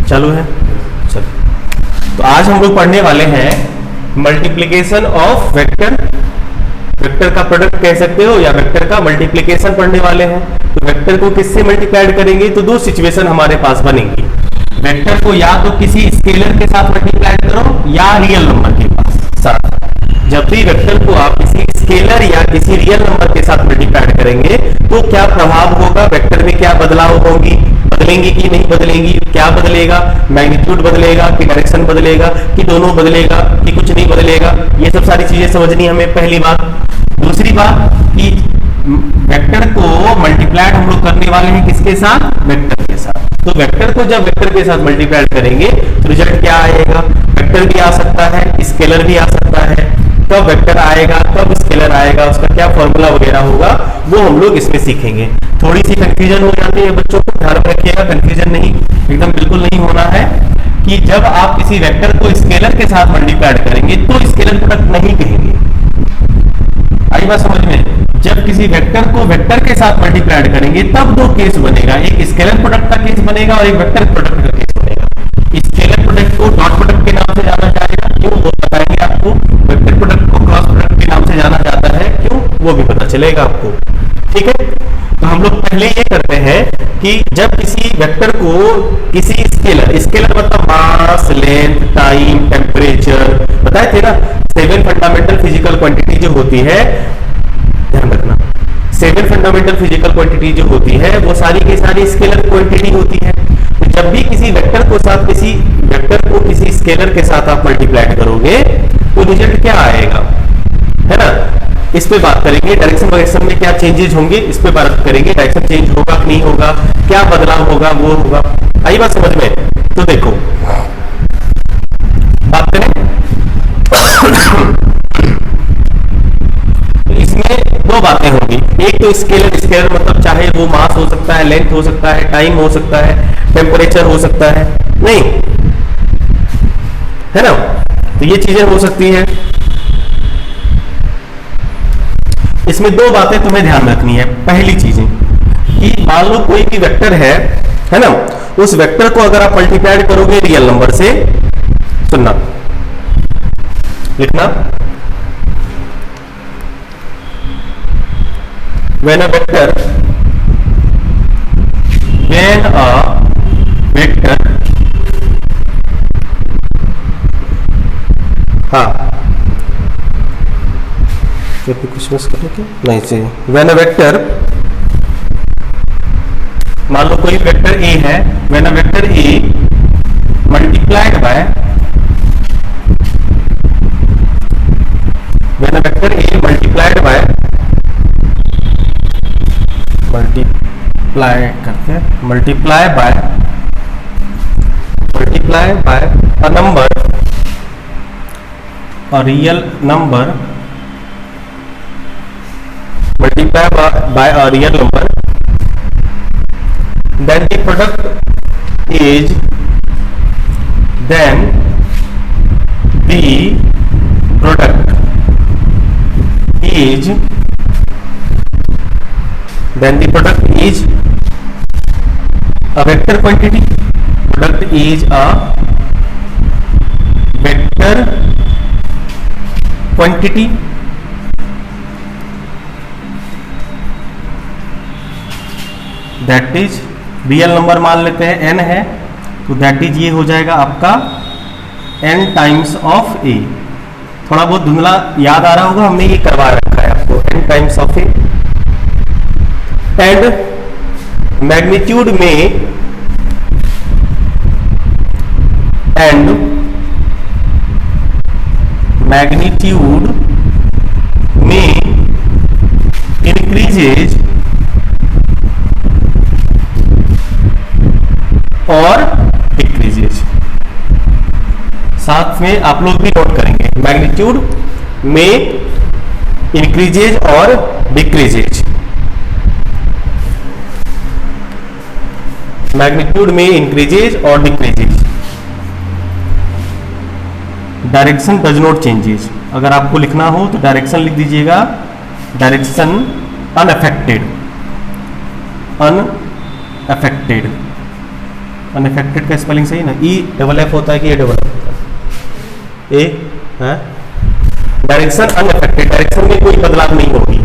चालू है? चलो, तो आज हम लोग पढ़ने वाले हैं मल्टीप्लीकेशन ऑफ वेक्टर। वेक्टर का प्रोडक्ट कह सकते हो या वेक्टर का मल्टीप्लीकेशन पढ़ने वाले हैं। तो वेक्टर को किससे मल्टीप्लाइड करेंगे? तो दो सिचुएशन हमारे पास बनेंगी। वेक्टर को या तो किसी स्केलर के साथ मल्टीप्लाइड करो या रियल नंबर के साथ। जब भी वेक्टर को आप किसी स्केलर या किसी रियल नंबर के साथ मल्टीप्लाइड करेंगे तो क्या प्रभाव होगा, वेक्टर में क्या बदलाव होंगी, बदलेंगी कि नहीं बदलेंगी, क्या बदलेगा, मैग्नीट्यूड बदलेगा कि डायरेक्शन बदलेगा कि दोनों बदलेगा कि कुछ नहीं बदलेगा, ये सब सारी चीजें समझनी हमें, पहली बात। दूसरी बात कि वेक्टर को मल्टीप्लाइड हम लोग करने वाले हैं किसके साथ? वेक्टर के साथ। तो वेक्टर को जब वेक्टर के साथ मल्टीप्लाइड करेंगे तो रिजल्ट क्या आएगा? वेक्टर भी आ सकता है, स्केलर भी आ सकता है। कब वेक्टर आएगा, कब स्केलर आएगा, उसका क्या फॉर्मूला वगैरह होगा, वो हम लोग इसमें सीखेंगे। थोड़ी सी कंफ्यूजन हो जाती है बच्चों को, ध्यान रखिएगा, कंफ्यूजन नहीं, एकदम बिल्कुल नहीं होना है कि जब आप किसी वेक्टर को स्केलर के साथ मल्टीप्लाइड करेंगे तो स्केलर प्रोडक्ट नहीं कहेंगे। आई बात समझ में? जब किसी वेक्टर को वेक्टर के साथ मल्टीप्लाइड करेंगे तब दो केस बनेगा, एक स्केलर प्रोडक्ट का केस बनेगा और एक वेक्टर प्रोडक्ट का केस बनेगा। Scalar product co dot product के नाम से जाना जाएगा, क्यों वो बताएंगे आपको। वेक्टर प्रोडक्ट को क्रॉस प्रोडक्ट के नाम से जाना जाता है, क्यों वो भी पता चलेगा आपको। ठीक है, तो हम लोग पहले ये करते हैं कि जब किसी वेक्टर को किसी स्केलर, स्केलर मतलब मास, लेंथ, टाइम, टेम्परेचर, बताए थे ना 7 फंडामेंटल फिजिकल क्वांटिटी जो होती है, ध्यान रखना 7 फंडामेंटल फिजिकल क्वांटिटी जो होती है वो सारी की सारी स्केलर क्वांटिटी होती है। तो जब भी किसी वेक्टर को किसी स्केलर के साथ आप मल्टीप्लाई करोगे तो रिजल्ट क्या आएगा, है ना। इस पे बात करेंगे, डायरेक्शन वायरेक्शन में क्या चेंजेस होंगे इस पे बात करेंगे, डायरेक्शन चेंज होगा कि नहीं होगा, क्या बदलाव होगा वो होगा। आई बात समझ में? तो देखो बात करें इसमें दो बातें होंगी। एक तो स्केलर मतलब चाहे वो मास हो सकता है, लेंथ हो सकता है, टाइम हो सकता है, टेम्परेचर हो सकता है, नहीं है ना, तो ये चीजें हो सकती हैं। इसमें दो बातें तुम्हें ध्यान रखनी है। पहली चीजें कि मान लो कोई भी वेक्टर है ना, उस वेक्टर को अगर आप मल्टीप्लाइड करोगे रियल नंबर से, सुनना लिखना, when a vector हाँ कुछ मिस करो क्या? नहीं चाहिए। when a vector, मान लो कोई वेक्टर ए है, when a vector a multiplied by multiply by a number, a real number, multiply by a real number, then the product is a vector quantity. Product is a vector quantity that is real number मान लेते हैं n है, तो that is ये हो जाएगा आपका n times of a। थोड़ा बहुत धुंधला याद आ रहा होगा, हमने ये करवा रखा है आपको, n times of a। And magnitude में इंक्रीजेज और डिक्रीजेज। साथ में आप लोग भी नोट करेंगे, मैग्नीट्यूड में इंक्रीजेज और डिक्रीजेज। मैग्नीट्यूड में इंक्रीजेज और decreases. Direction does not changes, अगर आपको लिखना हो तो डायरेक्शन लिख दीजिएगा, डायरेक्शन अनअफेक्टेड, अनअफेक्टेड का स्पेलिंग सही ना, ई डबल एफ होता है कि ए डबल एफ होता है? ए है। डायरेक्शन अनअफेक्टेड, डायरेक्शन में कोई बदलाव नहीं होगी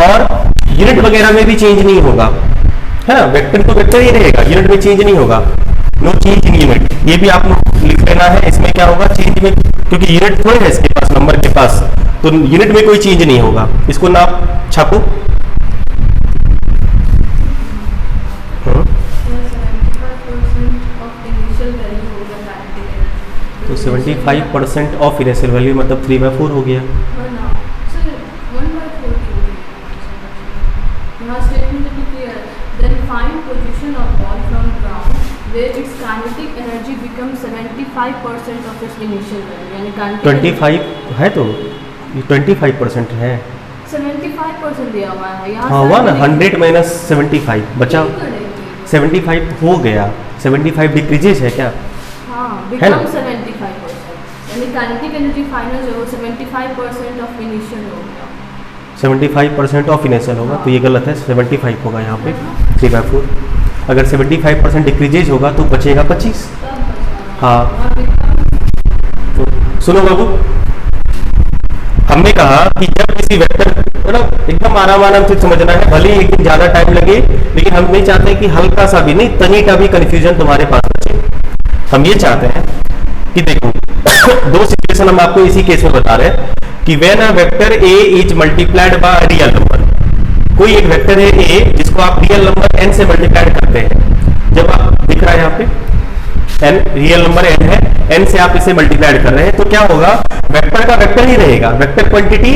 और यूनिट वगैरह में भी चेंज नहीं होगा, है ना। वेक्टर तो वेक्टर ही रहेगा, यूनिट में चेंज नहीं होगा, नो चेंज इन यूनिट। ये भी आपको लिख लेना है। इसमें क्या होगा, चेंज में, क्योंकि यूनिट थोड़े है इसके पास, नंबर के पास, तो यूनिट में कोई चेंज नहीं होगा। इसको ना छापो। तो 75% ऑफ इनिशियल वैल्यू मतलब 3/4 हो गया। where its kinetic energy becomes 75% of its initial value, यानी kinetic 25 है तो ये 25% है, 75% दिया हुआ है यहाँ। हाँ हुआ ना, 100 माइनस 75 बचा 75 हो गया। 75 डिक्रीजेज है क्या? हाँ, है ना? become 75%, यानी kinetic energy फाइनल जो है वो 75% ऑफ इनिशियल होगा। 75% ऑफ इनिशियल होगा, हाँ। तो ये गलत है, 75 होगा यहाँ पे 3/4। अगर 75% डिक्रीजेज होगा तो बचेगा 25। हाँ, तो सुनो बाबू, हमने कहा कि जब किसी वेक्टर, मतलब एकदम आराम से समझना है, भले ही एक दिन ज्यादा टाइम लगे, लेकिन हम नहीं चाहते कि हल्का सा भी नहीं, तनी का भी कंफ्यूजन तुम्हारे पास बचे। हम ये चाहते हैं कि देखो दो सिचुएशन हम आपको इसी केस में बता रहे हैं कि when a vector A is multiplied by real number, कोई एक वेक्टर है ए जिसको आप रियल नंबर n से मल्टीप्लाई करते हैं। जब आप दिख रहा है यहाँ पे n, रियल नंबर n है, n से आप इसे मल्टीप्लाई कर रहे हैं, तो क्या होगा, वेक्टर का वेक्टर ही रहेगा, वेक्टर क्वांटिटी,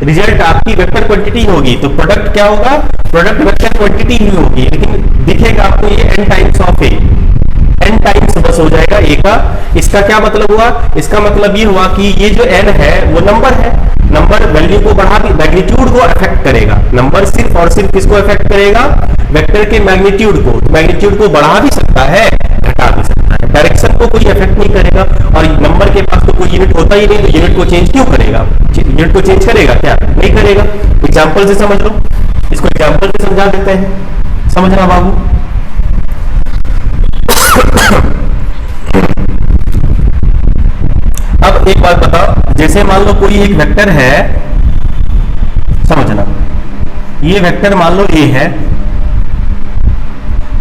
रिजल्ट आपकी वेक्टर क्वांटिटी होगी। तो प्रोडक्ट क्या होगा, प्रोडक्ट वेक्टर क्वांटिटी ही होगी, लेकिन दिखेगा आपको ये n times of A, n times बस हो जाएगा ए का। इसका क्या मतलब हुआ, इसका मतलब ये हुआ कि ये जो n है वो नंबर है, नंबर वैल्यू को बढ़ा भी, मैग्नीट्यूड को अफेक्ट करेगा। नंबर सिर्फ और सिर्फ किसको अफेक्ट करेगा, वेक्टर के मैग्नीट्यूड को। मैग्नीट्यूड को बढ़ा भी सकता है, घटा भी सकता है, डायरेक्शन को कोई अफेक्ट नहीं करेगा। और नंबर के पास तो कोई यूनिट होता ही नहीं, तो यूनिट को चेंज क्यों करेगा, यूनिट को चेंज करेगा क्या, नहीं करेगा। एग्जाम्पल से समझ लो, इसको एग्जाम्पल से समझा देते हैं, समझना बाबू। अब एक बात बताओ, जैसे मान लो कोई एक वेक्टर है, समझना, ये वेक्टर मान लो ए है,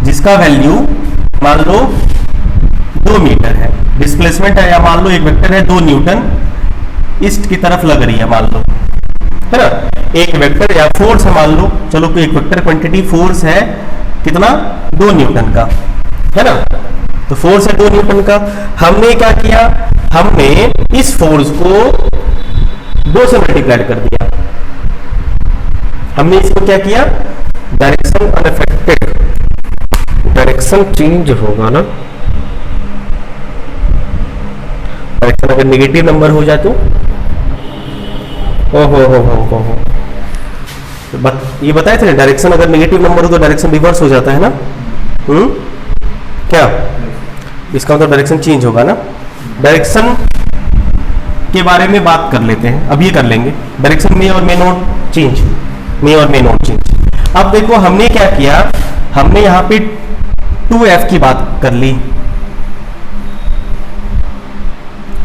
जिसका वैल्यू मान लो 2 मीटर है, डिस्प्लेसमेंट है, या मान लो एक वेक्टर है 2 न्यूटन ईस्ट की तरफ लग रही है, मान लो, है ना। एक वेक्टर या फोर्स है, मान लो, चलो कोई एक वेक्टर क्वांटिटी फोर्स है कितना, 2 न्यूटन का, है ना। तो फोर्स है 2 न्यूटन का। हमने क्या किया, हमने इस फोर्स को 2 से मल्टीप्लाई कर दिया। हमने इसको क्या किया, डायरेक्शन अनअफेक्टेड, डायरेक्शन चेंज होगा ना, डायरेक्शन अगर नेगेटिव नंबर हो जाए तो हो ये बताए थे ना, डायरेक्शन अगर नेगेटिव नंबर हो तो डायरेक्शन रिवर्स हो जाता है ना। क्या इसका मतलब डायरेक्शन चेंज होगा ना। डायरेक्शन के बारे में बात कर लेते हैं, अब ये कर लेंगे, डायरेक्शन में और मे नॉट चेंज, मे और मे नॉट चेंज। अब देखो हमने क्या किया, हमने यहाँ पे 2f की बात कर ली,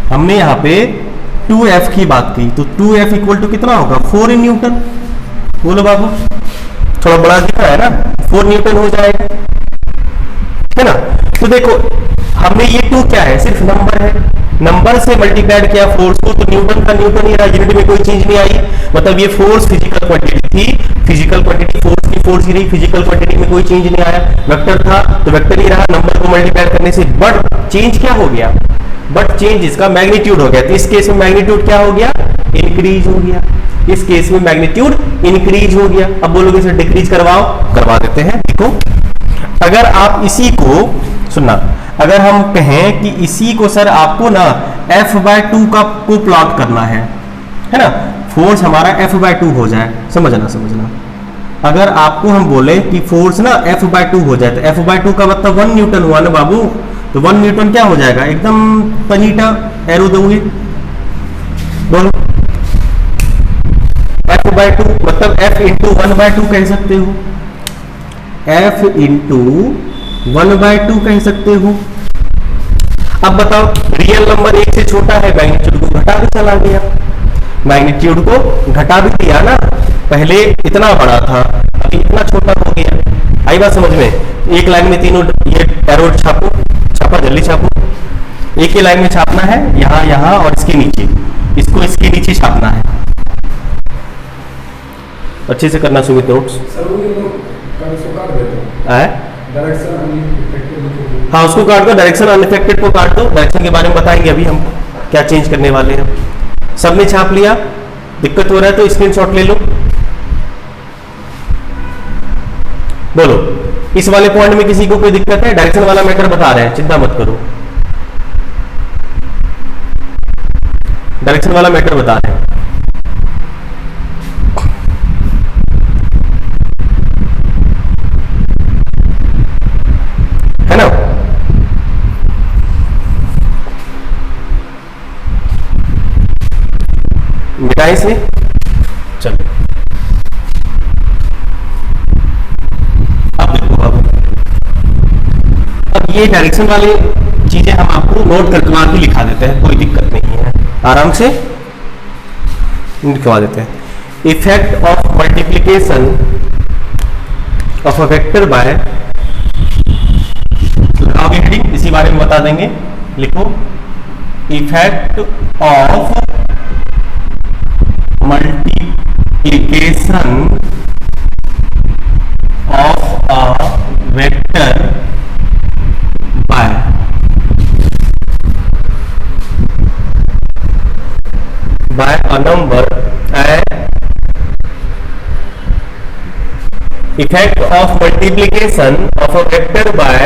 हमने यहाँ पे 2f की बात की, तो 2f इक्वल टू कितना होगा, 4 न्यूटन। बोलो बाबू, थोड़ा बड़ा दिख रहा है ना, 4 न्यूटन हो जाएगा, है ना। तो देखो हमने ये 2 क्या है, सिर्फ नंबर है, नंबर से मल्टीप्लाइड किया फोर्स को, तो न्यूटन का न्यूटन ही रहा, यूनिट में कोई चेंज नहीं आई। मतलब ये फोर्स फिजिकल क्वांटिटी थी, फिजिकल क्वांटिटी फोर्स की फोर्स ही रही, फिजिकल क्वांटिटी में कोई चेंज नहीं आया। वेक्टर था तो वेक्टर ही रहा, नंबर को मल्टीप्लाई करने से। बट चेंज क्या हो गया, बट चेंज इसका मैग्नीट्यूड हो गया। तो इस केस में मैग्नीट्यूड क्या हो गया, इंक्रीज हो गया। इस केस में मैग्नीट्यूड इंक्रीज हो गया। अब बोलोगे सर डिक्रीज करवाओ, करवा देते हैं। देखो अगर आप इसी को सुनना, अगर हम कहें कि इसी को सर आपको ना f/2 का को प्लॉट करना है ना, फोर्स हमारा f/2 हो जाए, समझना। अगर आपको हम बोले कि फोर्स ना f/2 हो जाए, तो f/2 का मतलब 1 न्यूटन हुआ ना बाबू। तो 1 न्यूटन क्या हो जाएगा, एकदम तनीटा एरो दोगे, बोलो f/2 मतलब f × 1/2 कह सकते हो। f × 1/2 कह सकते हो। अब बताओ, रियल नंबर 1 से छोटा है, मैग्नीट्यूड को घटा भी चला गया, मैग्नीट्यूड को घटा भी दिया ना, पहले इतना बड़ा था अभी इतना छोटा हो गया। आई बात समझ में? एक लाइन में तीनों ये एरो छापो, छापा जल्दी छापो, एक ही लाइन में छापना है, यहां यहां और इसके नीचे, इसको इसके नीचे छापना है। अच्छे से करना सुमित नोट्स। हाँ, उसको काट दो, डायरेक्शन अनइफेक्टेड को काट दो। डायरेक्शन के बारे में बताएंगे अभी हम क्या चेंज करने वाले हैं। सबने छाप लिया? दिक्कत हो रहा है तो स्क्रीनशॉट ले लो। बोलो, इस वाले पॉइंट में किसी को कोई दिक्कत है? डायरेक्शन वाला मैटर बता रहे हैं, चिंता मत करो, डायरेक्शन वाला मैटर बता रहे हैं। है ना? मिटाई से चलो, अब देखो, अब ये डायरेक्शन वाली चीजें हम आपको नोट करवा के लिखा देते हैं, कोई दिक्कत नहीं है, आराम से लिखवा देते हैं। Effect of multiplication of a vector by, लगाओगे हेडिंग, इसी बारे में बता देंगे, लिखो effect of multiplication of a vector by a number and effect of multiplication of a vector by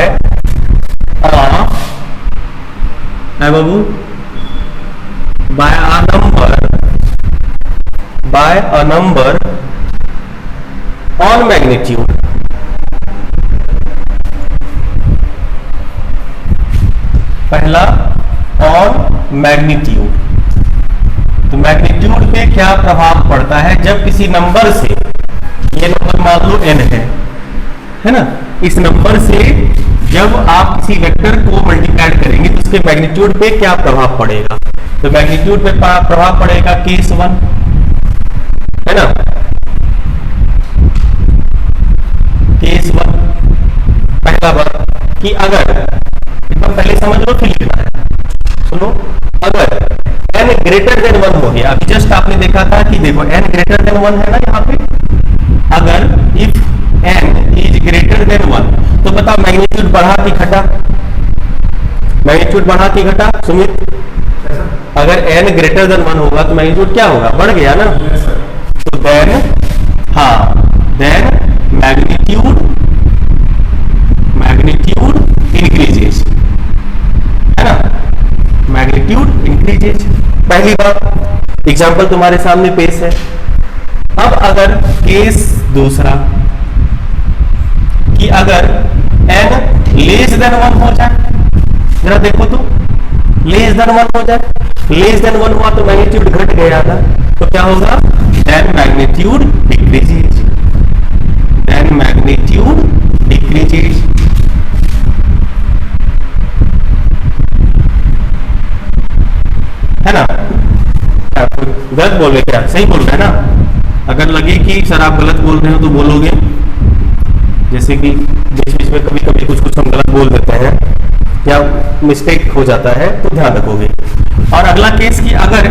a number on magnitude। पहला on magnitude, तो magnitude पे क्या प्रभाव पड़ता है जब किसी नंबर से, ये नंबर मान लो n है ना, इस नंबर से जब आप किसी वेक्टर को मल्टीप्लाई करेंगे तो उसके मैग्नीट्यूड पे क्या प्रभाव पड़ेगा? तो मैग्नीट्यूड पे प्रभाव पड़ेगा केस 1, है ना, केस 1। पहला बात कि अगर, एकदम पहले समझ लो फिर लिखना है, सुनो, अगर n ग्रेटर देन 1 हो गया, अभी जस्ट आपने देखा था कि देखो n ग्रेटर देन 1 है ना यहाँ पे, अगर if n is greater than 1 तो बताओ मैग्नीट्यूड बढ़ा कि घटा? मैग्नीट्यूड बढ़ा कि घटा सुमित? अगर n ग्रेटर देन 1 होगा तो मैग्नीट्यूड क्या होगा? बढ़ गया ना। तो देन, हाँ, देन मैग्नीट्यूड इंक्रीजेस, है ना, मैग्नीट्यूड इंक्रीजेस। पहली बात, एग्जांपल तुम्हारे सामने पेश है। अब अगर केस दूसरा कि अगर n लेस देन 1 हो जाए, जरा देखो तो, लेस देन 1 हो जाए, लेस देन 1 हुआ तो मैग्नीट्यूड घट गया था, तो क्या होगा? Then magnitude decreases, then magnitude decreases. है ना? गलत बोल रहे क्या? सही बोल रहे हैं ना? अगर लगे कि सर आप गलत बोल रहे हो तो बोलोगे, जैसे कि बीच बीच में कभी कभी कुछ कुछ हम गलत बोल देते हैं या मिस्टेक हो जाता है तो ध्यान रखोगे। और अगला केस कि अगर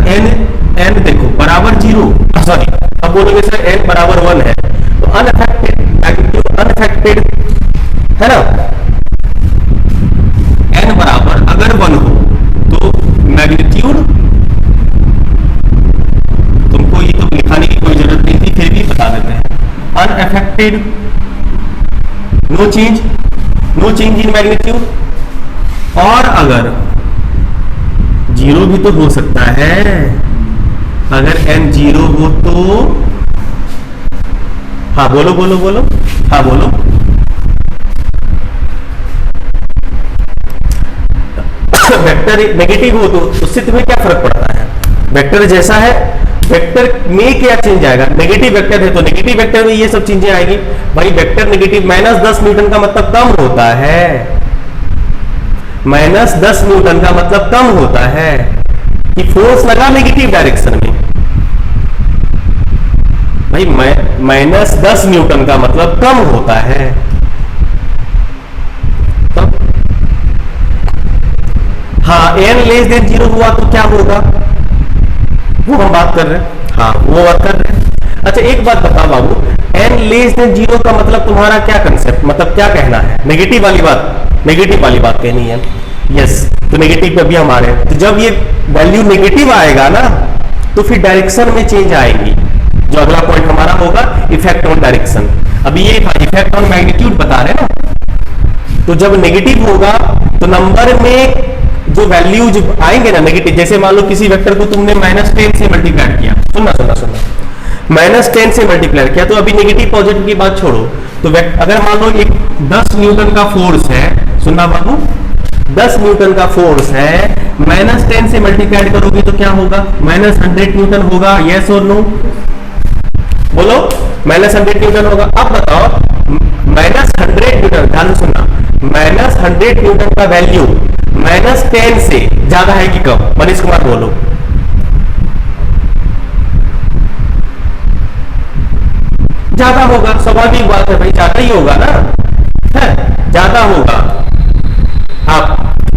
n देखो बराबर 0, सॉरी, अब बोलोगे सर n बराबर 1 है तो अनअफेक्टेड, मैग्नीट्यूड अनअफेक्टेड, है ना, n बराबर अगर 1 हो तो मैग्नीट्यूड, तुमको ये तो लिखाने की कोई जरूरत नहीं थी, फिर भी बता देते हैं, unaffected, no change in magnitude. और अगर 0 भी तो हो सकता है, अगर n 0 हो तो, हाँ बोलो, हाँ बोलो, वेक्टर नेगेटिव हो तो उससे तुम्हें क्या फर्क पड़ता है? वेक्टर जैसा है वेक्टर में क्या चेंज आएगा, नेगेटिव वेक्टर है तो नेगेटिव वेक्टर में ये सब चीजें आएगी भाई। वेक्टर नेगेटिव, -10 न्यूटन का मतलब कम होता है, -10 न्यूटन का मतलब कम होता है कि फोर्स लगा नेगेटिव डायरेक्शन में भाई। -10 न्यूटन का मतलब कम होता है। तो हाँ, n लेस देन 0 हुआ तो क्या होगा, वो हम बात कर रहे हैं। हाँ, वो बात कर रहे हैं। अच्छा एक बात बताओ बाबू, n लेस देन 0 का मतलब तुम्हारा क्या कंसेप्ट, मतलब क्या कहना है, नेगेटिव वाली बात, नेगेटिव वाली बात कहनी है। यस, तो नेगेटिव पे भी हम आ रहे हैं। तो जब ये वैल्यू नेगेटिव आएगा ना तो फिर डायरेक्शन में चेंज आएगी। जो अगला पॉइंट हमारा होगा इफेक्ट ऑन डायरेक्शन। अभी ये इफेक्ट ऑन मैग्नीट्यूड बता रहे हैं ना, तो जब नेगेटिव होगा तो नंबर में जो वैल्यूज आएंगे ना नेगेटिव, जैसे मान लो किसी वेक्टर को तुमने -10 से मल्टीप्लाई किया, सुनना -10 से मल्टीप्लाई किया, तो अभी नेगेटिव पॉजिटिव की बात छोड़ो, तो अगर मान लो एक 10 न्यूटन का फोर्स है, सुनना बाबू, 10 न्यूटन का फोर्स है, -10 से मल्टीप्लाई करोगे तो क्या होगा, -100 न्यूटन होगा। यस और नो, बोलो, -100 न्यूटन होगा। अब बताओ -100 न्यूटन, ध्यान से सुनना, -100 न्यूटन का वैल्यू -10 से ज्यादा है कि कम, मनीष कुमार बोलो। ज्यादा होगा, स्वाभाविक बात है भाई, ज्यादा ही होगा ना, है ज्यादा होगा। आप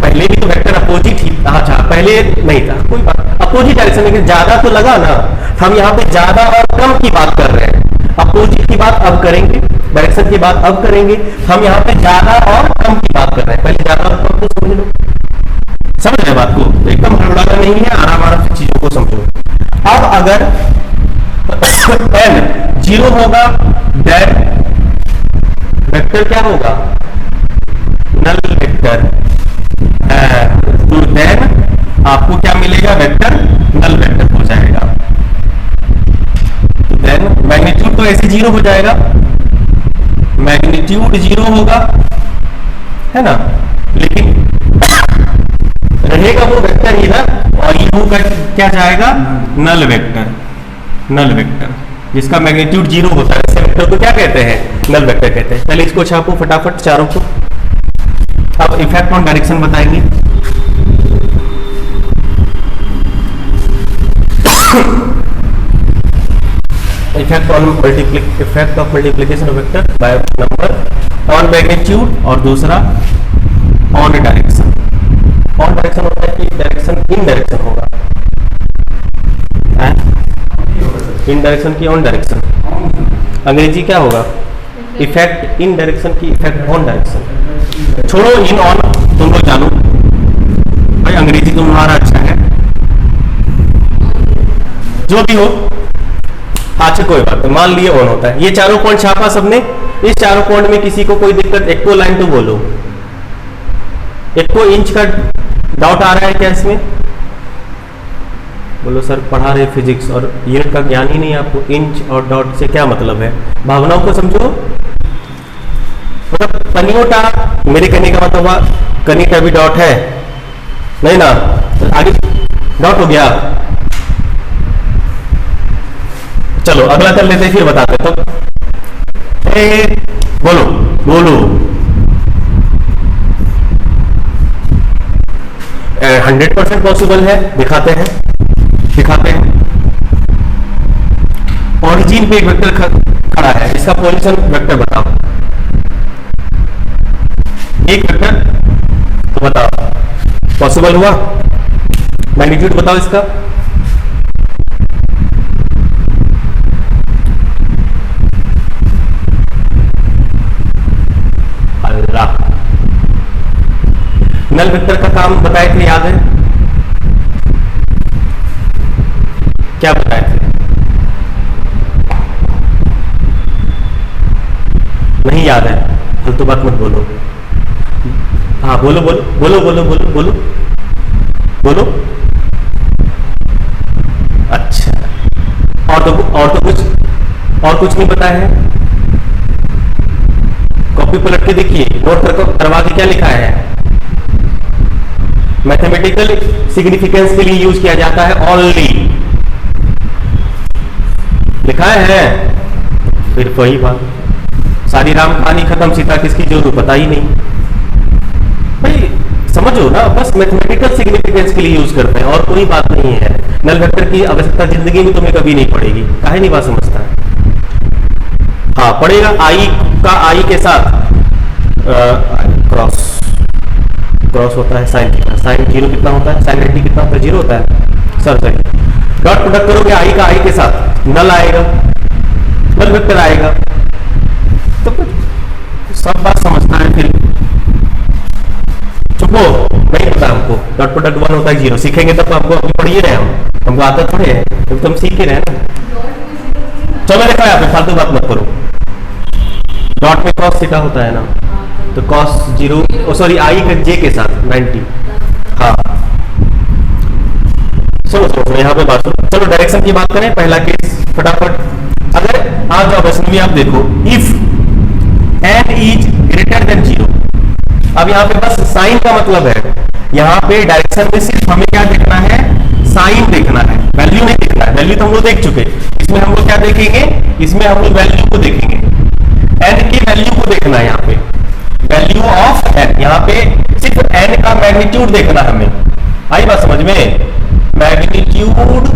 पहले भी तो वेक्टर अपोजिट ही, अच्छा पहले नहीं था, कोई बात, अपोजिट डायरेक्शन, लेकिन ज्यादा तो लगा ना। हम यहाँ पे ज्यादा और कम की बात कर रहे हैं, अपोजिट की बात अब करेंगे, डायरेक्शन की बात अब करेंगे। हम यहाँ पे ज्यादा और कम की बात कर रहे हैं, पहले ज्यादा और कम को समझ लो, समझ रहे बात को, तो एकदम हड़बड़ाना नहीं है, आराम आराम से चीजों को समझो। अब अगर n 0 होगा देन वेक्टर क्या होगा, नल वेक्टर, तो देन आपको क्या मिलेगा, वेक्टर नल वेक्टर हो जाएगा। तो देन मैग्नीट्यूड तो ऐसे 0 हो जाएगा, मैग्नीट्यूड 0 होगा, है ना, लेकिन रहेगा वो वेक्टर ही ना, और ये होगा क्या जाएगा, नल वेक्टर, नल वेक्टर जिसका मैग्नीट्यूड 0 होता है, ऐसे वेक्टर को क्या कहते हैं, नल वेक्टर कहते हैं। पहले इसको छापो फटाफट चारों को। अब इफेक्ट ऑन डायरेक्शन बताएंगे। Effect of multiplication of vector by number on magnitude, और दूसरा ऑन डायरेक्शन। ऑन डायरेक्शन होता है कि डायरेक्शन इन डायरेक्शन होगा, इन डायरेक्शन की ऑन डायरेक्शन, अंग्रेजी क्या होगा, इफेक्ट इन डायरेक्शन की इफेक्ट ऑन डायरेक्शन। छोड़ो इन ऑन, तुम लोग जानो भाई, अंग्रेजी तुम्हारा अच्छा है, जो भी हो। अच्छा कोई बात नहीं, मान लिए ऑन होता है। ये चारों पॉइंट छापा सबने, इस चारों पॉइंट में किसी को कोई दिक्कत, एक को लाइन तो बोलो, एक को इंच का डाउट आ रहा है क्या इसमें, बोलो सर पढ़ा रहे फिजिक्स और यूनिट का ज्ञान ही नहीं आपको, इंच और डॉट से क्या मतलब है, भावनाओं को समझो। मतलब कनियोटा, मेरे कहने का मतलब कनी का भी डॉट है नहीं ना, तो आगे डॉट हो गया। चलो अगला कर लेते हैं, फिर बताते तो बोलो बोलो 100% पॉसिबल है, दिखाते हैं दिखाते हैं। ओरिजिन पे एक वेक्टर खड़ा है, इसका पोजीशन वेक्टर बताओ, एक वेक्टर तो बताओ पॉसिबल हुआ, मैग्नीट्यूड बताओ इसका, अल्लाह। नल वेक्टर का काम बताए थे, याद है क्या बताए थे, नहीं याद है, फालतू बात मत बोलो। हाँ बोलो बोलो बोलो बोलो बोलो बोलो बोलो। अच्छा, और तो कुछ नहीं बताया है। कॉपी पलट के देखिए, नोट करवा के क्या लिखा है, मैथमेटिकल सिग्निफिकेंस के लिए यूज किया जाता है ओनली, लिखा है, फिर वही बात, सारी राम कहानी खत्म, सीता किसकी जो पता ही नहीं। भाई समझो ना, बस मैथमेटिकल सिग्निफिकेंस के लिए यूज करते हैं और कोई बात नहीं है। नल वेक्टर की आवश्यकता जिंदगी में तुम्हें कभी नहीं पड़ेगी, काहे नहीं बात समझता है। हाँ पड़ेगा, आई का आई के साथ क्रॉस क्रॉस होता है साइन थीटा, साइन 0 कितना होता है, साइन 90 कितना होता है, 0 होता है सर सही। डॉट प्रोडक्ट करोगे आई का आई के साथ, नल आएगा, नल वेक्टर आएगा, तो सब बात समझना है। फिर चुपो, नहीं पता हमको, डॉट प्रोडक्ट 1 होता है 0, सीखेंगे तब हमको, अभी पढ़ ही रहे हमको आता थोड़े है, तो हम सीख ही रहे ना। चलो देखो यहाँ पे फालतू बात मत करो, डॉट में कॉस थीटा होता है ना, तो कॉस 0 सॉरी आई का जे के साथ 90। हाँ चलो यहाँ पे बात, चलो डायरेक्शन की बात करें। पहला केस फटाफट, अगर आ जाओ प्रश्न में, आप देखो if n is greater than 0। अब यहाँ पे बस साइन का मतलब है, यहाँ पे डायरेक्शन में सिर्फ हमें क्या देखना है, साइन देखना है, वैल्यू नहीं देखना है। वैल्यू तो हम लोग देख चुके, इसमें हम लोग क्या देखेंगे, इसमें हम लोग वैल्यू को देखेंगे, n की वैल्यू को देखना है। यहाँ पे वैल्यू ऑफ n, यहाँ पे सिर्फ n का मैग्नीट्यूड देखना है हमें। आई बात समझ में, मैग्नीट्यूड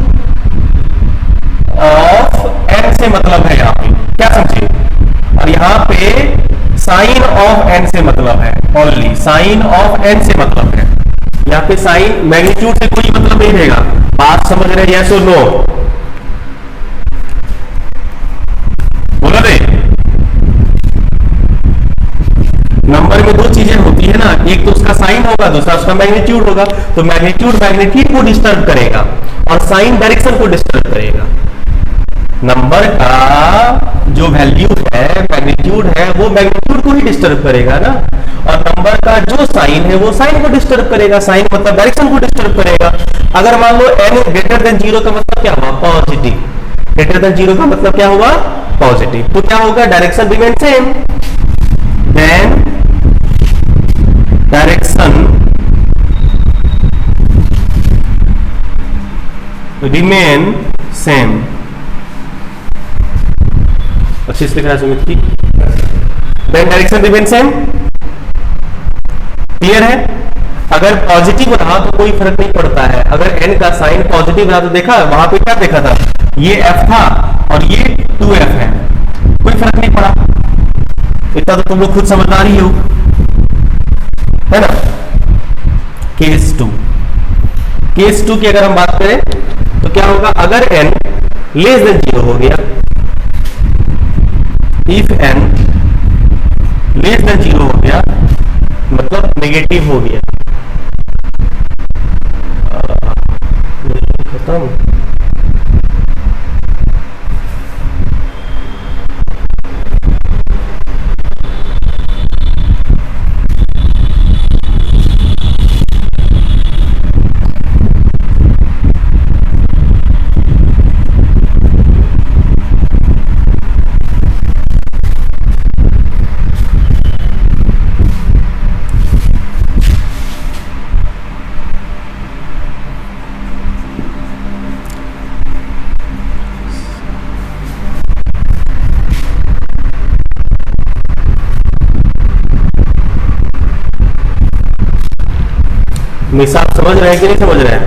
ऑफ n से मतलब है यहाँ पे, क्या समझे। और यहाँ पे साइन ऑफ n से मतलब है, ओनली साइन ऑफ n से मतलब है। यहाँ पे साइन मैग्नीट्यूड से कोई मतलब नहीं रहेगा। बात समझ रहे, यस और नो, बोलो रे। नंबर में दो चीजें होती है ना, एक तो उसका साइन होगा, दूसरा उसका मैग्नीट्यूड होगा। तो मैग्नीट्यूड मैग्नीट्यूड को डिस्टर्ब करेगा और साइन डायरेक्शन को डिस्टर्ब करेगा। नंबर का जो वैल्यू है, मैग्नीट्यूड है, वो मैग्नीट्यूड को ही डिस्टर्ब करेगा ना, और नंबर का जो साइन है वो साइन को डिस्टर्ब करेगा। साइन मतलब डायरेक्शन को डिस्टर्ब करेगा। अगर मान लो n ग्रेटर देन 0 का मतलब क्या हुआ, पॉजिटिव। ग्रेटर देन 0 का मतलब क्या हुआ, पॉजिटिव। तो क्या होगा, direction remain same, then direction remain same. अच्छी से लिख रहा है सुमित की, then direction remain same. Clear है। अगर पॉजिटिव रहा तो कोई फर्क नहीं पड़ता है, अगर n का साइन पॉजिटिव रहा तो देखा वहां पे क्या देखा था, ये f था और ये 2f है, कोई फर्क नहीं पड़ा। इतना तो तुम लोग खुद समझदार ही हो, है ना। केस 2, केस 2 की अगर हम बात करें तो क्या होगा, अगर n लेस देन 0 हो गया, इफ n लेस देन 0 हो गया मतलब नेगेटिव हो गया, खत्म। निशाब समझ रहे हैं कि नहीं समझ रहे हैं।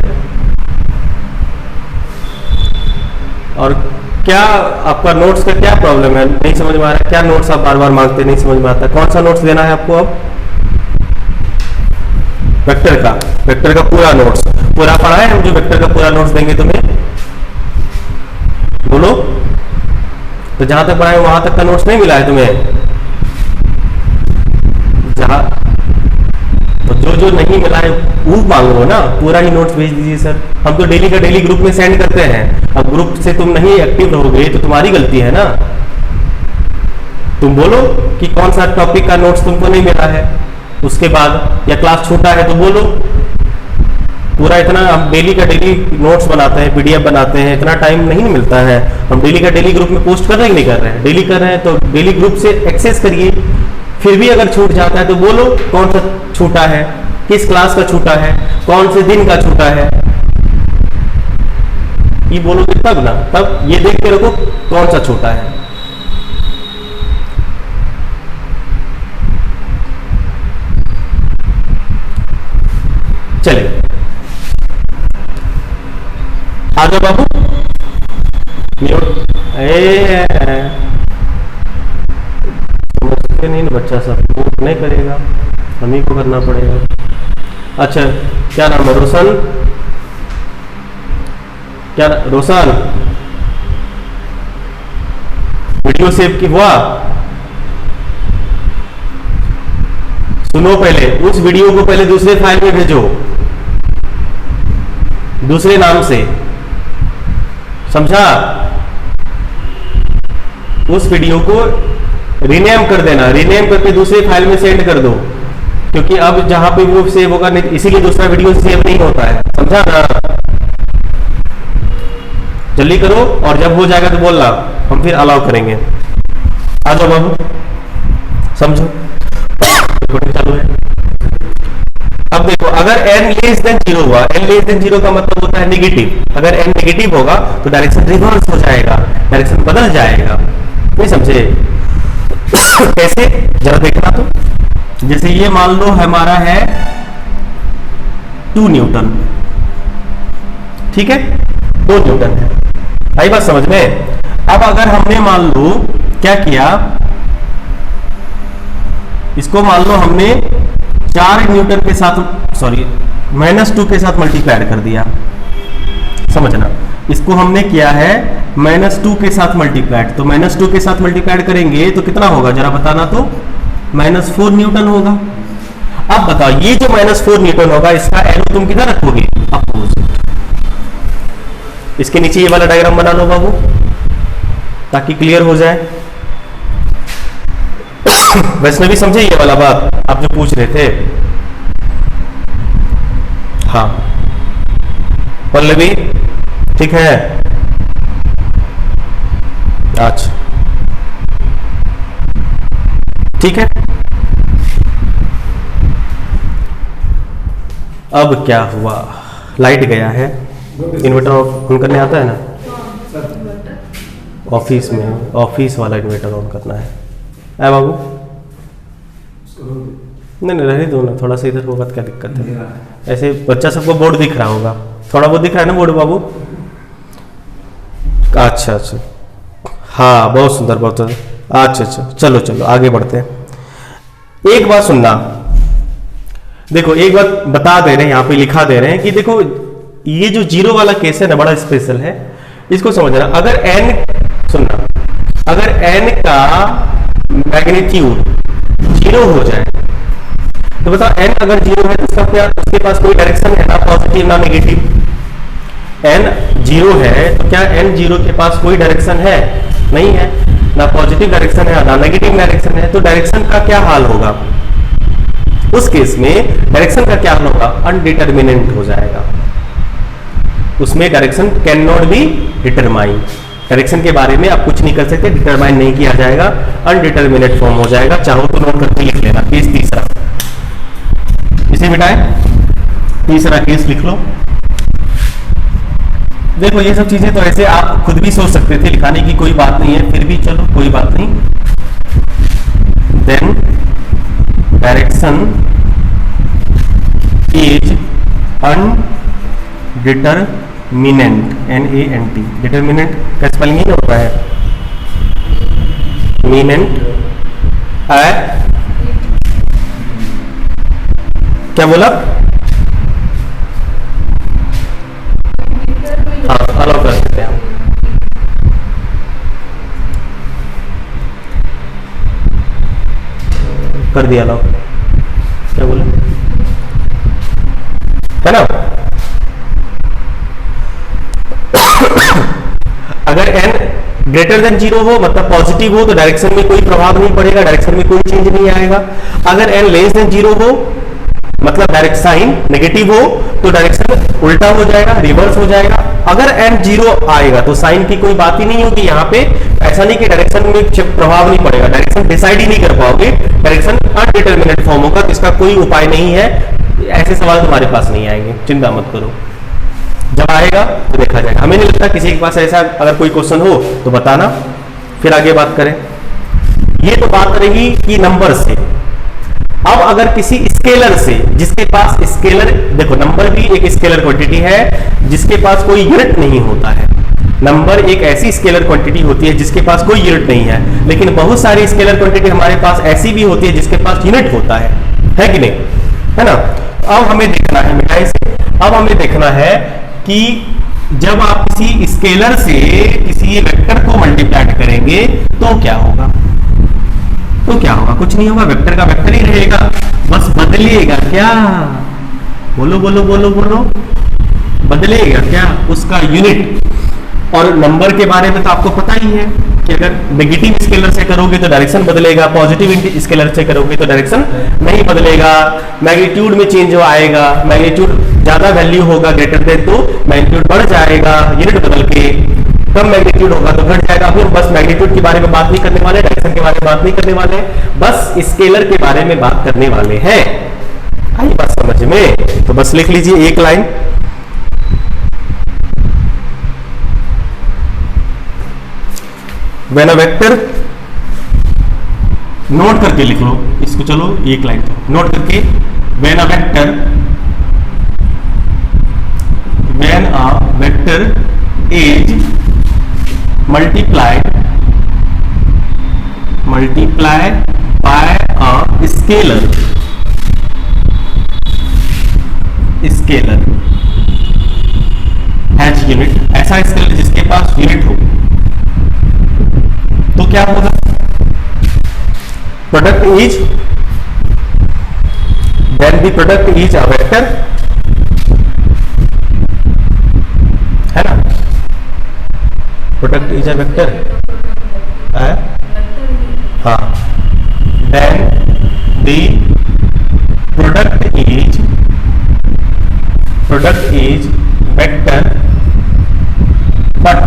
और क्या आपका नोट्स का क्या प्रॉब्लम है, नहीं समझ में आ रहा है, क्या नोट्स आप बार बार मांगते नहीं समझ में आता, कौन सा नोट्स देना है आपको अब, वेक्टर का, वेक्टर का पूरा नोट्स पूरा पढ़ा है हम, जो वेक्टर का पूरा नोट्स देंगे तुम्हें, बोलो। तो जहां तक पढ़ाए वहां तक का नोट्स नहीं मिला है तुम्हें, जहां तो जो नहीं मिला है वो मांगो ना, पूरा ही नोट्स भेज दीजिए सर। हम तो डेली का डेली ग्रुप में सेंड करते हैं, अब ग्रुप से तुम नहीं एक्टिव रहोगे तो तुम्हारी गलती है ना। तुम बोलो कि कौन सा टॉपिक का नोट्स तुमको नहीं मिला है, उसके बाद, या क्लास छोटा है तो बोलो। पूरा इतना हम डेली का डेली नोट्स बनाते हैं, पीडीएफ बनाते हैं, इतना टाइम नहीं मिलता है। हम डेली का डेली ग्रुप में पोस्ट कर रहे हैं, नहीं कर रहे हैं, डेली कर रहे हैं, तो डेली ग्रुप से एक्सेस करिए। फिर भी अगर छूट जाता है तो बोलो कौन सा छूटा है, किस क्लास का छूटा है, कौन से दिन का छूटा है। ई बोलोगे तब ना, तब ये देख के रखो कौन सा छोटा है। चले आ जाओ बाबू। समझते नहीं ना बच्चा, सब वो नहीं करेगा, हम ही को करना पड़ेगा। अच्छा क्या नाम है? रोशन। क्या रोशन, वीडियो सेव की हुआ? सुनो, पहले उस वीडियो को पहले दूसरे फाइल में भेजो, दूसरे नाम से, समझा? उस वीडियो को रीनेम कर देना, रीनेम करके दूसरे फाइल में सेंड कर दो, क्योंकि अब जहां पे वो सेव होगा नहीं, इसीलिए दूसरा वीडियो सेव नहीं होता है, समझा ना? जल्दी करो, और जब हो जाएगा तो बोलना, हम फिर अलाउ करेंगे। आ जाओ बाबू, समझो। रिकॉर्डिंग चालू है। अब देखो, अगर n लेस देन 0 हुआ, n लेस देन 0 का मतलब होता है नेगेटिव। अगर n नेगेटिव होगा तो डायरेक्शन रिवर्स हो जाएगा, डायरेक्शन बदल जाएगा। नहीं समझे? कैसे, जरा देखना तो। जैसे ये मान लो हमारा है 2 न्यूटन, ठीक है, 2 न्यूटन है, आई बात समझ में? अब अगर हमने मान लो क्या किया, इसको मान लो हमने 4 न्यूटन के साथ, सॉरी -2 के साथ मल्टीप्लाई कर दिया, समझना। इसको हमने किया है -2 के साथ मल्टीप्लाइड, तो -2 के साथ मल्टीप्लाइड करेंगे तो कितना होगा जरा बताना तो? -4 न्यूटन होगा। अब बताओ, ये जो -4 न्यूटन होगा, इसका एरो तुम किधर रखोगे? अपोजिट। इसके नीचे ये वाला डायग्राम बना लो बाबू, ताकि क्लियर हो जाए। वैष्णवी समझे ये वाला बात आप जो पूछ रहे थे? हाँ पल्लवी, ठीक है। अच्छा ठीक है। अब क्या हुआ, लाइट गया है, इन्वर्टर ऑन करने आता है ना? ऑफिस में, ऑफिस वाला इन्वर्टर ऑन करना है। आए बाबू? नहीं रहने दो ना, थोड़ा सा इधर होगा, क्या दिक्कत है? ऐसे बच्चा सबको बोर्ड दिख रहा होगा, थोड़ा बहुत दिख रहा है ना बोर्ड बाबू? अच्छा अच्छा, हाँ बहुत सुंदर, बहुत सुंदर। अच्छा अच्छा, चलो चलो आगे बढ़ते हैं। एक बात सुनना, देखो एक बात बता दे रहे हैं, यहाँ पे लिखा दे रहे हैं कि देखो ये जो 0 वाला केस है ना, बड़ा स्पेशल है, इसको समझना। अगर n, सुनना, अगर n का मैग्नीट्यूड 0 हो जाए तो बताओ, n अगर 0 है तो उसका क्या, उसके पास कोई डायरेक्शन है ना पॉजिटिव ना नेगेटिव? n 0 है तो क्या n 0 के पास कोई डायरेक्शन है? नहीं है, ना पॉजिटिव डायरेक्शन है ना नेगेटिव डायरेक्शन है। तो डायरेक्शन का क्या हाल होगा उस केस में? डायरेक्शन का क्या हाल होगा? अनडिटरमिनेंट हो जाएगा, उसमें direction can not be determine. Direction के बारे में आप कुछ नहीं कर सकते, डिटरमाइन नहीं किया जाएगा, अनडिटरमिनेट फॉर्म हो जाएगा। चाहो तो नोट करके लिख लेना। केस तीसरा, इसे मिटाए, तीसरा केस लिख लो। देखो ये सब चीजें तो ऐसे आप खुद भी सोच सकते थे, लिखाने की कोई बात नहीं है, फिर भी चलो कोई बात नहीं। Then direction is undeterminant, NANT, determinant का स्पेलिंग ही होता है मिनेंट। क्या बोला? हाँ अलाउ कर सकते हैं। कर दिया अलाउ, क्या बोला है ना? अगर n ग्रेटर देन 0 हो, मतलब पॉजिटिव हो, तो डायरेक्शन में कोई प्रभाव नहीं पड़ेगा, डायरेक्शन में कोई चेंज नहीं आएगा। अगर n लेस देन 0 हो, मतलब डायरेक्ट साइन नेगेटिव हो, तो डायरेक्शन उल्टा हो जाएगा, रिवर्स हो जाएगा। अगर n 0 आएगा तो साइन की कोई बात ही नहीं होगी यहाँ पे। ऐसा नहीं कि डायरेक्शन में प्रभाव नहीं पड़ेगा, डायरेक्शन डिसाइड ही नहीं कर पाओगे, डायरेक्शन अनडिटरमिनेट फॉर्म होगा। तो इसका कोई उपाय नहीं है, ऐसे सवाल तुम्हारे पास नहीं आएंगे, चिंता मत करो। जब आएगा तो देखा जाएगा। हमें नहीं लगता किसी के पास ऐसा अगर कोई क्वेश्चन हो तो बताना, फिर आगे बात करें। ये तो बात रही कि नंबर से। अब अगर किसी स्केलर से, जिसके पास स्केलर, देखो नंबर भी एक स्केलर क्वांटिटी है जिसके पास कोई यूनिट नहीं होता है। नंबर एक ऐसी स्केलर क्वांटिटी होती है जिसके पास कोई यूनिट नहीं है, लेकिन बहुत सारी स्केलर क्वांटिटी हमारे पास ऐसी भी होती है जिसके पास यूनिट होता है कि नहीं, है ना। अब हमें देखना है मिटाई से, अब हमें देखना है कि जब आप किसी स्केलर से किसी वेक्टर को मल्टीप्लाई करेंगे तो क्या होगा। तो क्या होगा, कुछ नहीं होगा, वेक्टर का वेक्टर ही रहेगा, बस बदलेगा क्या, बोलो बोलो बोलो बोलो, बदलेगा क्या, उसका यूनिट। और नंबर के बारे में तो आपको पता ही है कि अगर नेगेटिव स्केलर से करोगे तो डायरेक्शन बदलेगा, पॉजिटिव स्केलर से करोगे तो डायरेक्शन नहीं बदलेगा। मैग्नीट्यूड में चेंज आएगा, मैग्नीट्यूड ज्यादा वैल्यू होगा ग्रेटर देन तो मैग्नीट्यूड बढ़ जाएगा यूनिट बदल के, कम मैग्नीट्यूड होगा तो घट जाएगा। फिर बस मैग्नीट्यूड के बारे में बात नहीं करने वाले, डायरेक्शन के बारे में बात नहीं करने वाले, बस स्केलर के बारे में बात करने वाले हैं। आई बात समझ में? तो बस लिख लीजिए एक line, when a vector, note करके लिख लो इसको, चलो एक लाइन नोट करके, when a vector is multiply by a scalar has unit, ऐसा स्केलर जिसके पास यूनिट हो तो क्या होगा, product is, then the product is a vector, है ना, प्रोडक्ट इज अ वेक्टर, हाँ, then the product is vector, but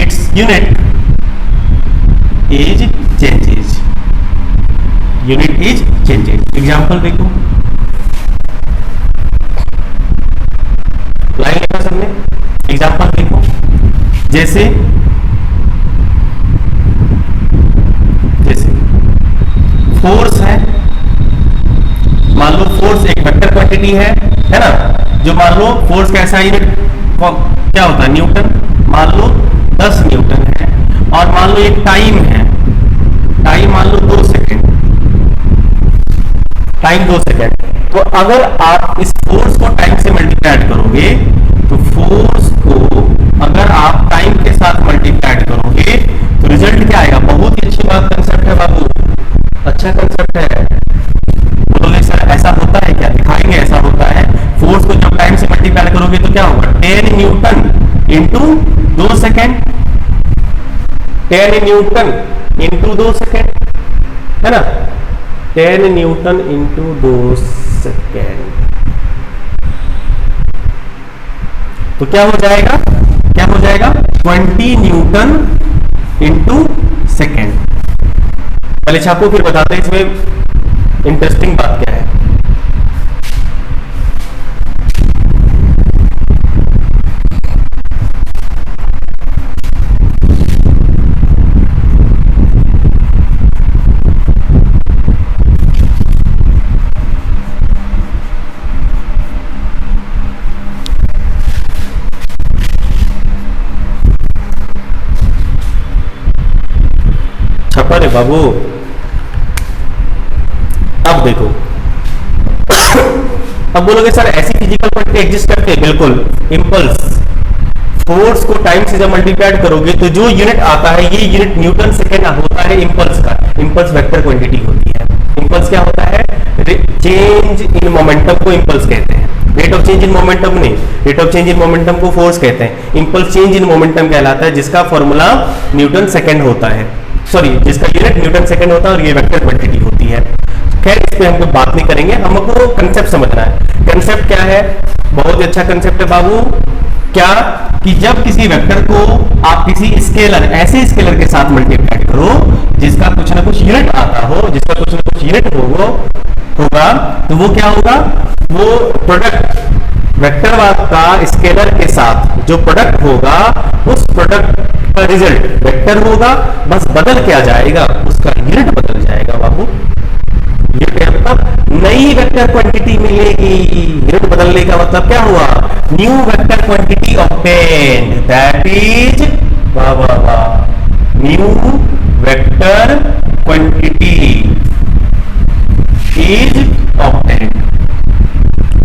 its unit is changes, unit is changes। Example देखो, लाइन लिखा सबने, एग्जाम्पल देखो, जैसे फोर्स है, मान लो फोर्स एक वेक्टर क्वांटिटी है ना, जो मान लो फोर्स कैसा यूनिट क्या होता है, न्यूटन, मान लो 10 न्यूटन है, और मान लो एक टाइम है, टाइम मान लो 2 सेकेंड, टाइम 2 सेकेंड। तो अगर आप इस फोर्स को टाइम से मल्टीप्लाई करोगे तो फोर्स को अगर आप टाइम के साथ मल्टीप्लाई करोगे तो रिजल्ट क्या आएगा। बहुत ही अच्छी बात, कंसेप्ट है बाबू, अच्छा कंसेप्ट है। बोलोगे सर ऐसा होता है क्या, दिखाएंगे ऐसा होता है। फोर्स को जब टाइम से मल्टीप्लाई करोगे तो क्या होगा, 10 Newton into 2 second, 10 Newton into 2 second, है ना, 10 न्यूटन इंटू 2 सेकेंड। तो क्या हो जाएगा, 20 न्यूटन इंटू सेकेंड। पहले छापो फिर बताते हैं इसमें इंटरेस्टिंग बात क्या है। छपा रे बाबू, अब देखो अब बोलोगे सर ऐसी फिजिकल क्वांटिटी एग्जिस्ट करते हैं, बिल्कुल। इंपल्स, फोर्स को टाइम से जब मल्टीप्लाई करोगे तो जो यूनिट आता है ये यूनिट न्यूटन सेकेंड होता है इंपल्स का। इंपल्स वेक्टर क्वांटिटी होती है। इंपल्स क्या होता है, चेंज इन मोमेंटम को इंपल्स कहते हैं, rate of change in momentum नहीं, rate of change in momentum को फोर्स कहते हैं। इंपल्स चेंज इन मोमेंटम कहलाता है, जिसका फॉर्मूला न्यूटन सेकेंड होता है, सॉरी जिसका यूनिट न्यूटन सेकेंड होता है और ये वेक्टर क्वांटिटी होती है। खैर इस पे हम लोग बात नहीं करेंगे, हमको कंसेप्ट समझना है। कंसेप्ट क्या है, बहुत अच्छा कंसेप्ट है बाबू। क्या कि जब किसी वेक्टर को आप किसी स्केलर, ऐसे स्केलर के साथ मल्टीप्लाई करो जिसका कुछ ना कुछ यूनिट आता हो, जिसका कुछ ना कुछ यूनिट हो, होगा तो वो क्या होगा, वो प्रोडक्ट वेक्टर का स्केलर के साथ जो प्रोडक्ट होगा उस प्रोडक्ट का रिजल्ट वेक्टर होगा, बस बदल क्या जाएगा, उसका यूनिट बदल जाएगा बाबू। मतलब नई वेक्टर क्वांटिटी मिलेगी। यूनिट बदलने का मतलब क्या हुआ, new vector quantity obtained, that is वाह वाह वाह, new vector quantity is obtained.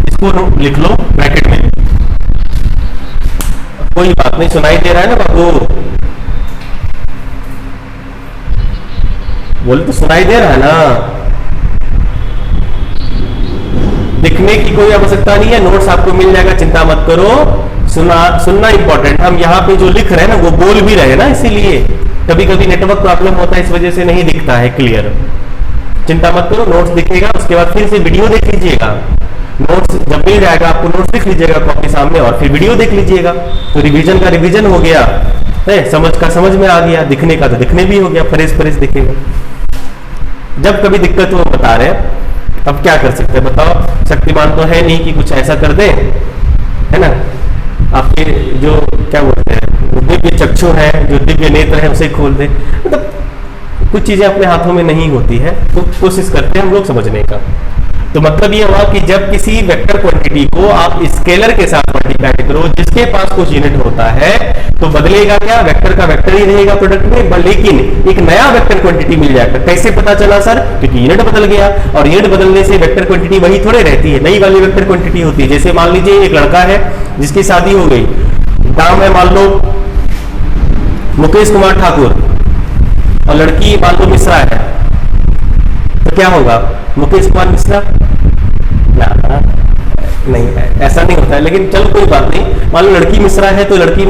इसको लिख लो ब्रैकेट में। कोई बात नहीं, सुनाई दे रहा है ना बाबू, बोले तो सुनाई दे रहा है ना। लिखने की कोई आवश्यकता नहीं है, नोट्स आपको मिल जाएगा, चिंता मत करो। सुनना इंपॉर्टेंट। हम यहाँ पे जो लिख रहे हैं ना वो बोल भी रहे ना, इसीलिए कभी कभी नेटवर्क प्रॉब्लम होता है, इस वजह से नहीं दिखता है क्लियर। चिंता मत करो, नोट्स दिखेगा, उसके बाद फिर से वीडियो देख लीजिएगा। नोट्स जब मिल जाएगा आपको, नोट्स लिख लीजिएगा कॉपी सामने और फिर वीडियो देख लीजिएगा, तो रिवीजन का रिवीजन हो गया है, समझ का समझ में आ गया, दिखने का तो दिखने भी हो गया, फ्रेश फ्रेश दिखेगा। जब कभी दिक्कत हो बता रहे हैं, अब क्या कर सकते हैं बताओ, शक्तिमान तो है नहीं कि कुछ ऐसा कर दे, है ना। आपके जो क्या बोलते हैं दिव्य चक्षु है, जो दिव्य नेत्र है, उसे खोल दे। मतलब कुछ चीजें अपने हाथों में नहीं होती है, तो कोशिश करते हैं हम लोग समझने का। तो मतलब ये हुआ कि जब किसी वेक्टर क्वांटिटी को आप स्केलर के साथ मल्टीप्लाई करो जिसके पास कुछ यूनिट होता है, तो बदलेगा क्या, वेक्टर का वेक्टर ही रहेगा प्रोडक्ट में, लेकिन एक नया वेक्टर क्वांटिटी मिल जाएगा। कैसे पता चला सर, क्योंकि यूनिट बदल गया, और यूनिट बदलने से वेक्टर क्वांटिटी वही थोड़े रहती है, नई वाली वेक्टर क्वांटिटी होती है। जैसे मान लीजिए एक लड़का है जिसकी शादी हो गई, नाम है मान लो मुकेश कुमार ठाकुर, और लड़की मान लो मिश्रा है, तो क्या होगा, मुकेश कुमार मिश्रा ना, नहीं ऐसा नहीं होता है, लेकिन चलो कोई बात नहीं। मान लो लड़की मिश्रा है तो लड़की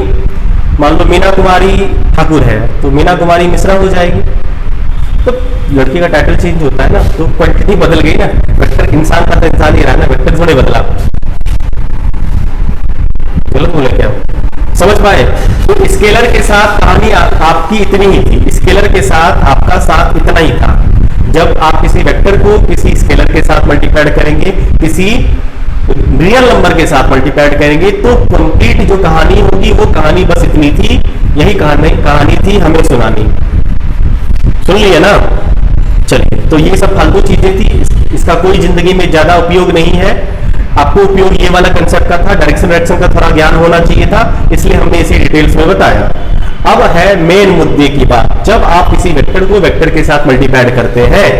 मान लो मीना कुमारी ठाकुर है, तो मीना कुमारी मिश्रा हो जाएगी। तो लड़की का टाइटल चेंज होता है ना, तो क्वांटिटी बदल गई ना, वेक्टर इंसान का तो इंसान ही रहा ना, वेक्टर थोड़े बदला। गलत बोले क्या, समझ पाए। तो स्केलर के साथ कहानी आपकी इतनी ही थी, स्केलर के साथ आपका साथ इतना ही था। जब आप किसी वेक्टर को किसी स्केलर के साथ मल्टीप्लाइड करेंगे, किसी रियल नंबर के साथ मल्टीप्लाइड करेंगे, तो कंप्लीट जो कहानी होगी वो कहानी बस इतनी थी, यही कहानी थी हमें सुनानी। सुन लिया ना, चलिए। तो ये सब फालतू चीजें थी, इसका कोई जिंदगी में ज्यादा उपयोग नहीं है। आपको उपयोग ये वाला कंसेप्ट का था, डायरेक्शन का थोड़ा ज्ञान होना चाहिए था, इसलिए हमने इसे डिटेल्स में बताया। अब है मेन मुद्दे की बात। जब आप किसी वेक्टर को वेक्टर के साथ मल्टीप्लाइड करते हैं,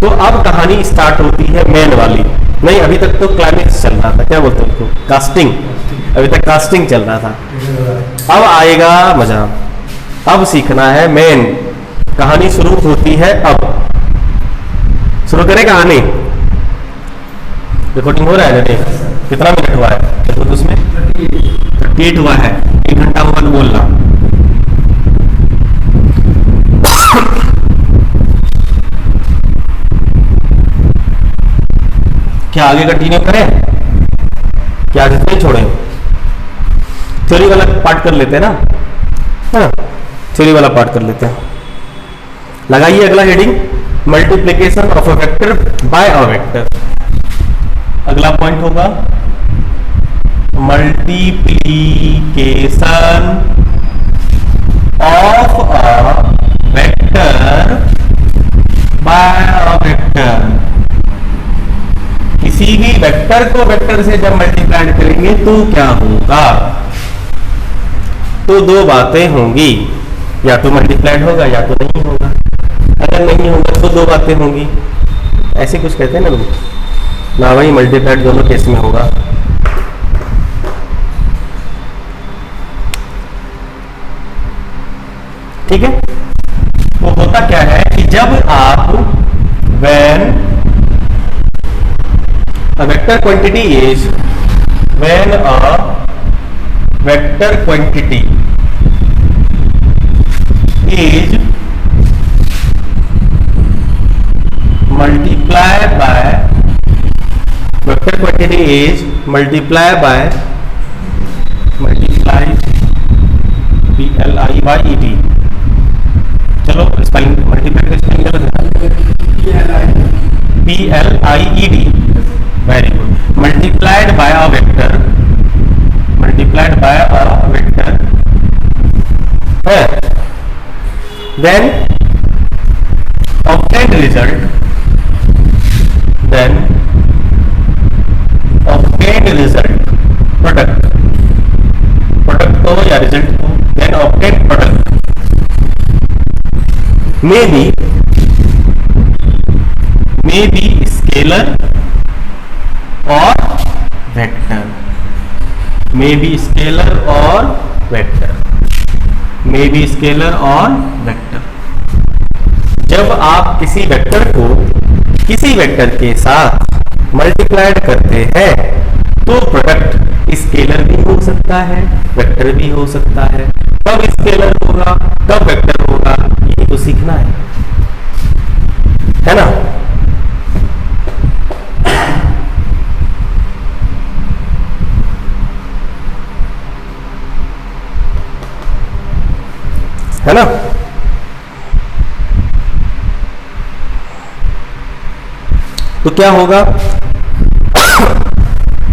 तो अब कहानी स्टार्ट होती है मेन वाली। नहीं, अभी तक तो क्लाइमेक्स चल रहा था, क्या बोलते हैं उसको, कास्टिंग। अभी तक कास्टिंग चल रहा था, अब आएगा मजा। अब सीखना है मेन, कहानी शुरू होती है। अब शुरू करें कहानी। रिकॉर्डिंग हो रहा है ना, कितना मिनट हुआ है देखो, तो उसमें 38 हुआ है, 1 घंटा हुआ तो बोलना। क्या आगे कंटिन्यू करें, क्या जितने छोड़ें, थ्योरी वाला पार्ट कर लेते हैं ना, हाँ थ्योरी वाला पार्ट कर लेते हैं। लगाइए अगला heading, multiplication of a vector by a vector. अगला पॉइंट होगा multiplication of a vector by a vector. किसी भी वेक्टर को वेक्टर से जब मल्टीप्लाई करेंगे तो क्या होगा, तो दो बातें होंगी, या तो मल्टीप्लाइड होगा या तो नहीं होगा। अगर नहीं होगा तो दो बातें होंगी, ऐसे कुछ कहते हैं ना लोग, ना भाई मल्टीप्लाइड दोनों केस में होगा। ठीक है, तो होता क्या है कि जब आप when a vector quantity is when a vector quantity is multiplied by vector quantity is multiplied by PLIET। चलो स्पेलिंग मल्टीप्लाई का स्पेलिंग गलत है, PLIED, very good, multiplied by a vector, multiplied by a vector है, then obtained result, then obtained result, product, product को या result को, then obtained product may be scalar or vector, may be scalar or vector, may be scalar or vector। जब आप किसी vector को किसी vector के साथ मल्टीप्लाइड करते हैं तो प्रोडक्ट स्केलर भी हो सकता है, वेक्टर भी हो सकता है। कब स्केलर होगा, कब वेक्टर होगा, ये तो सीखना है ना। है ना। तो क्या होगा,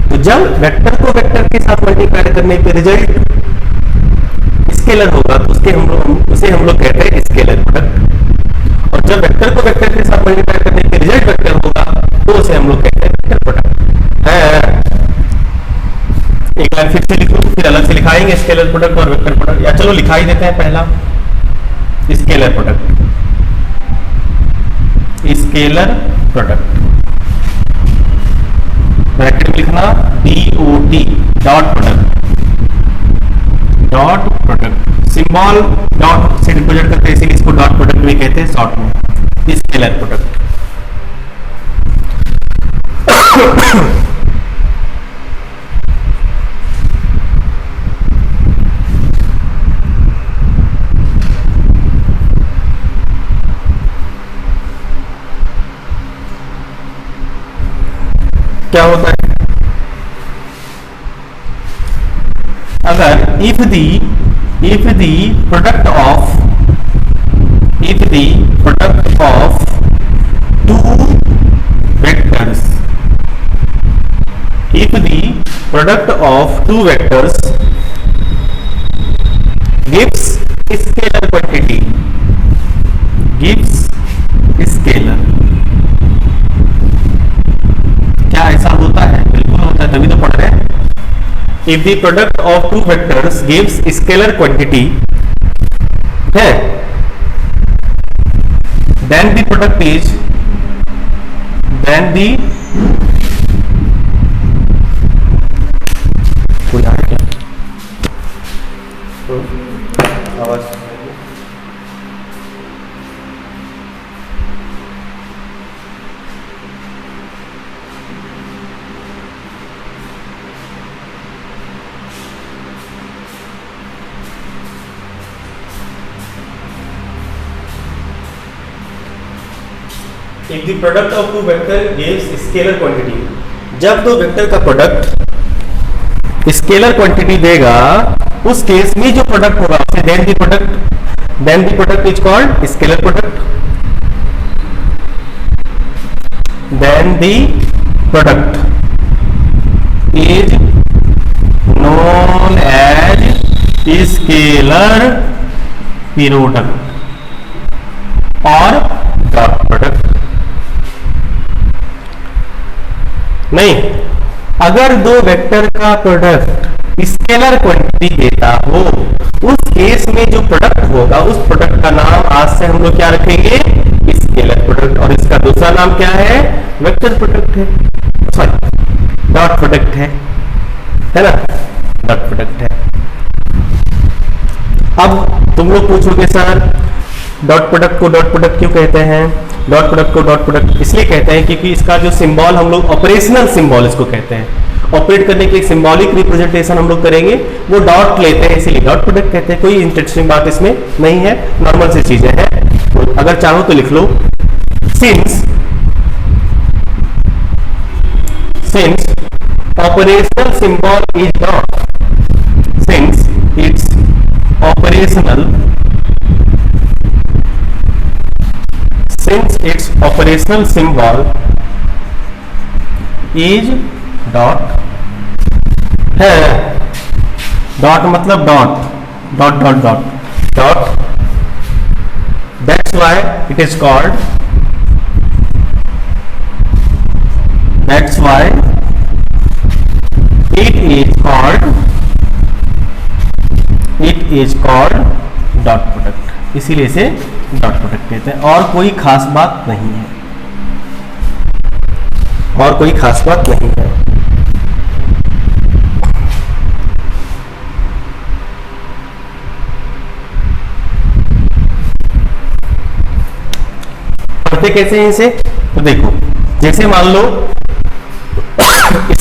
तो जब वेक्टर को वेक्टर के साथ मल्टीप्लाई करने पे रिजल्ट स्केलर होगा तो उसे हम लोग कहते हैं स्केलर प्रोडक्ट, और जब वेक्टर को वेक्टर के साथ मल्टीप्लाई करने पे रिजल्ट वेक्टर होगा तो उसे हम लोग कहते हैं वेक्टर प्रोडक्ट है। एक बार फिर से लिखो, फिर अलग से लिखाएंगे स्केलर प्रोडक्ट और वेक्टर प्रोडक्ट, या चलो लिखा ही देते हैं पहला scalar product, scalar product bracket में लिखना DOT, dot product, dot product, symbol dot से रिप्रेजेंट करते हैं इसीलिए इसको डॉट प्रोडक्ट भी कहते हैं शॉर्ट में, स्केलर प्रोडक्ट। क्या होता है, अगर if the product of two vectors, if the product of two vectors gives scalar quantity, gives scalar, क्या ऐसा होता है? बिल्कुल होता है, तभी तो पढ़ रहे हैं। If the product of two vectors gives scalar quantity है, then the product is, then the कोई आया क्या? आवाज If the product of two vector gives scalar quantity, जब दो वेक्टर का प्रोडक्ट स्केलर क्वांटिटी देगा उस केस में जो प्रोडक्ट होगा उसे then the product is called scalar product, then the product is known as scalar product और डॉट प्रोडक्ट। नहीं, अगर दो वेक्टर का प्रोडक्ट स्केलर क्वांटिटी देता हो उस केस में जो प्रोडक्ट होगा उस प्रोडक्ट का नाम आज से हम लोग क्या रखेंगे, स्केलर प्रोडक्ट, और इसका दूसरा नाम क्या है, वेक्टर प्रोडक्ट है, सॉरी डॉट प्रोडक्ट है ना, डॉट प्रोडक्ट है। अब तुम लोग पूछोगे sir dot product co dot product क्यों कहते हैं? Dot product co dot product इसलिए कहते हैं क्योंकि इसका जो सिंबल हम लोग ऑपरेशनल सिंबल इसको कहते हैं, ऑपरेट करने की एक सिंबॉलिक रिप्रेजेंटेशन हम लोग करेंगे वो डॉट लेते हैं, इसीलिए डॉट प्रोडक्ट कहते हैं। कोई इंटरेस्टिंग बात इसमें नहीं है, नॉर्मल सी चीजें हैं, तो अगर चाहो तो लिख लो since operational symbol is dot, since it's operational symbol is dot है, डॉट मतलब dot dot dot dot dot, that's why it is called, that's why it is called dot product, इसीलिए इसे डॉट प्रोडक्ट कहते हैं। और कोई खास बात नहीं है, और कोई खास बात नहीं है। पढ़ते कैसे हैं इसे, तो देखो, जैसे मान लो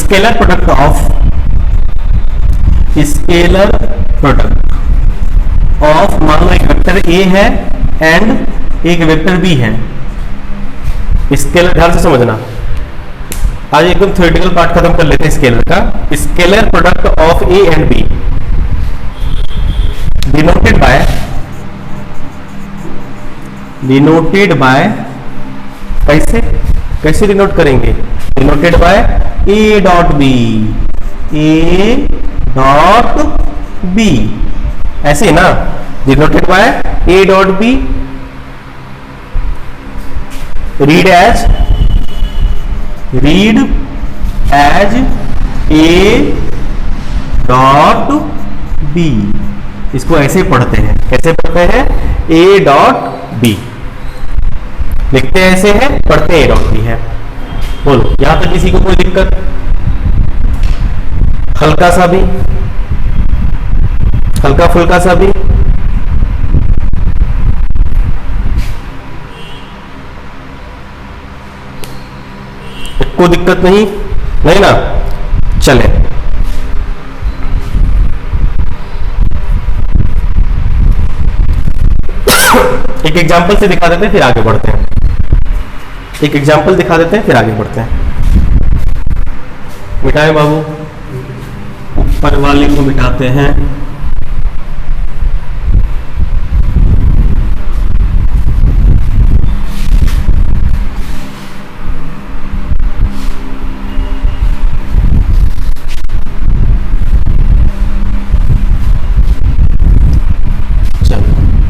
scalar product of, scalar product of, मान लो एक वेक्टर ए है एंड एक वेक्टर बी है। स्केलर, ध्यान से समझना, आज एकदम थ्योरेटिकल पार्ट खत्म कर लेते हैं स्केलर का। Scalar product of a and b denoted by कैसे, कैसे डिनोट करेंगे, denoted by a dot b, a dot b, ऐसे ना, denoted by a dot b, read as a dot b, इसको ऐसे पढ़ते हैं, कैसे पढ़ते हैं, ए डॉट बी, लिखते हैं ऐसे है, पढ़ते हैं ए डॉट बी है। बोलो यहां तक किसी को कोई दिक्कत, हल्का सा भी, हल्का फुल्का सा भी, कोई दिक्कत नहीं, नहीं ना, चले। एक एग्जाम्पल से दिखा देते हैं फिर आगे बढ़ते हैं, एक एग्जाम्पल दिखा देते हैं फिर आगे बढ़ते हैं। मिटाएं बाबू, ऊपर वाले को मिटाते हैं।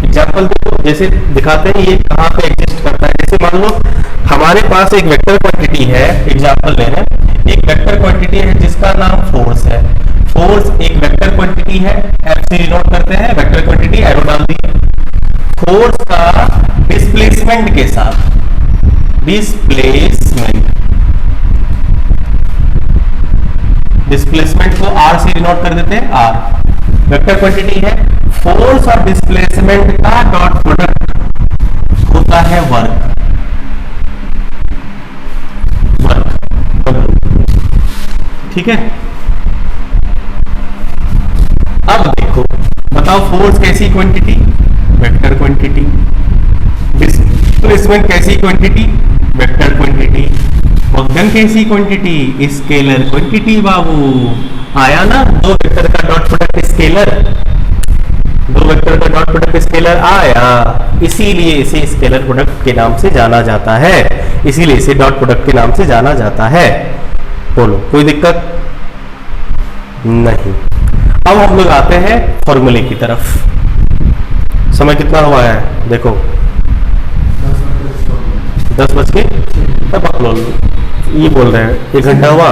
एग्जाम्पल जैसे दिखाते हैं, ये कहाँ पे एग्जिस्ट करता है। जैसे मान लो हमारे पास एक वेक्टर क्वांटिटी है, एग्जाम्पल ले रहे हैं, एक वेक्टर क्वांटिटी है जिसका नाम फोर्स है। फोर्स एक वेक्टर क्वांटिटी है, एफ से डिनोट करते हैं, वेक्टर क्वांटिटी एरो डाल दी। फोर्स का डिस्प्लेसमेंट के साथ, डिस्प्लेसमेंट को आर से डिनोट कर देते हैं, आर वेक्टर क्वांटिटी है। फोर्स और डिस्प्लेसमेंट का डॉट प्रोडक्ट होता है वर्क, ठीक है। अब देखो, बताओ फोर्स कैसी क्वांटिटी, वेक्टर क्वांटिटी, डिस्प्लेसमेंट कैसी क्वांटिटी, वेक्टर क्वांटिटी, वक्र कैसी क्वांटिटी, स्केलर क्वांटिटी। बाबू आया ना, दो वेक्टर का डॉट प्रोडक्ट स्केलर, दो वेक्टर का डॉट प्रोडक्ट स्केलर आया, इसीलिए इसे स्केलर प्रोडक्ट के नाम से जाना जाता है, इसीलिए इसे डॉट प्रोडक्ट के नाम से जाना जाता है। बोलो कोई दिक्कत नहीं। अब हम लोग आते हैं फॉर्मूले की तरफ। समय कितना हुआ है देखो, 10 बज के, ये बोल रहे हैं 1 घंटा हुआ,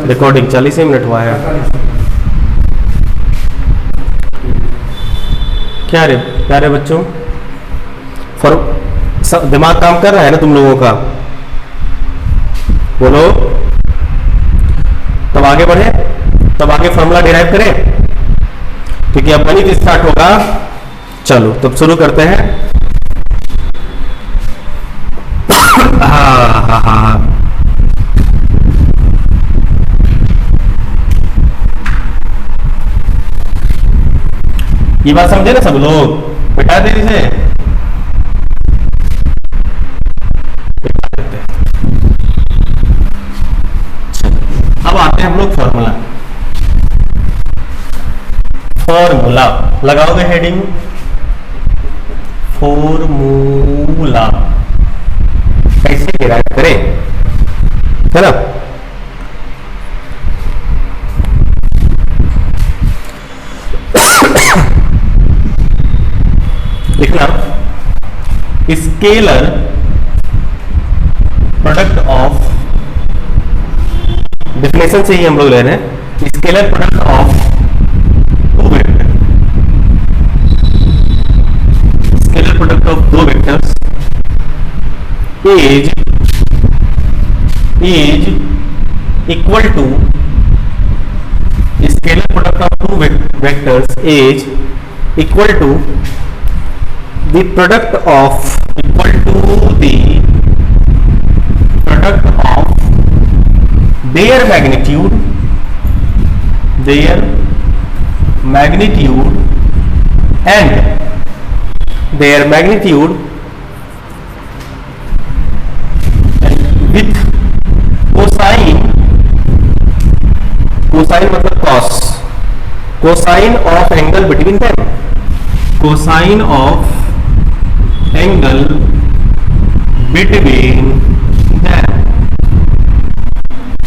रिकॉर्डिंग 40 मिनट हुआ है। क्या रे बच्चों, दिमाग काम कर रहा है ना तुम लोगों का, बोलो। तब आगे बढ़े, तब आगे फॉर्मूला डिराइव करें, क्योंकि अब गणित स्टार्ट होगा। चलो तब शुरू करते हैं। हाँ, ये बात समझे ना सब लोग, बिठा दे इसे, अब आते हैं हम लोग फॉर्मूला। फॉर्मूला लगाओगे हेडिंग, फॉर्मूला कैसे डिराइव करें। है ना। लिखना स्केलर प्रोडक्ट ऑफ, डेफिनेशन से ही हम लोग ले रहे हैं, scalar product of two vector, scalar product of दो vectors is equal to, scalar product of two vectors is equal to the product of, equal to the product of their magnitude and their magnitude with cosine, cosine मतलब cos, cosine of angle between them, cosine of angle between them।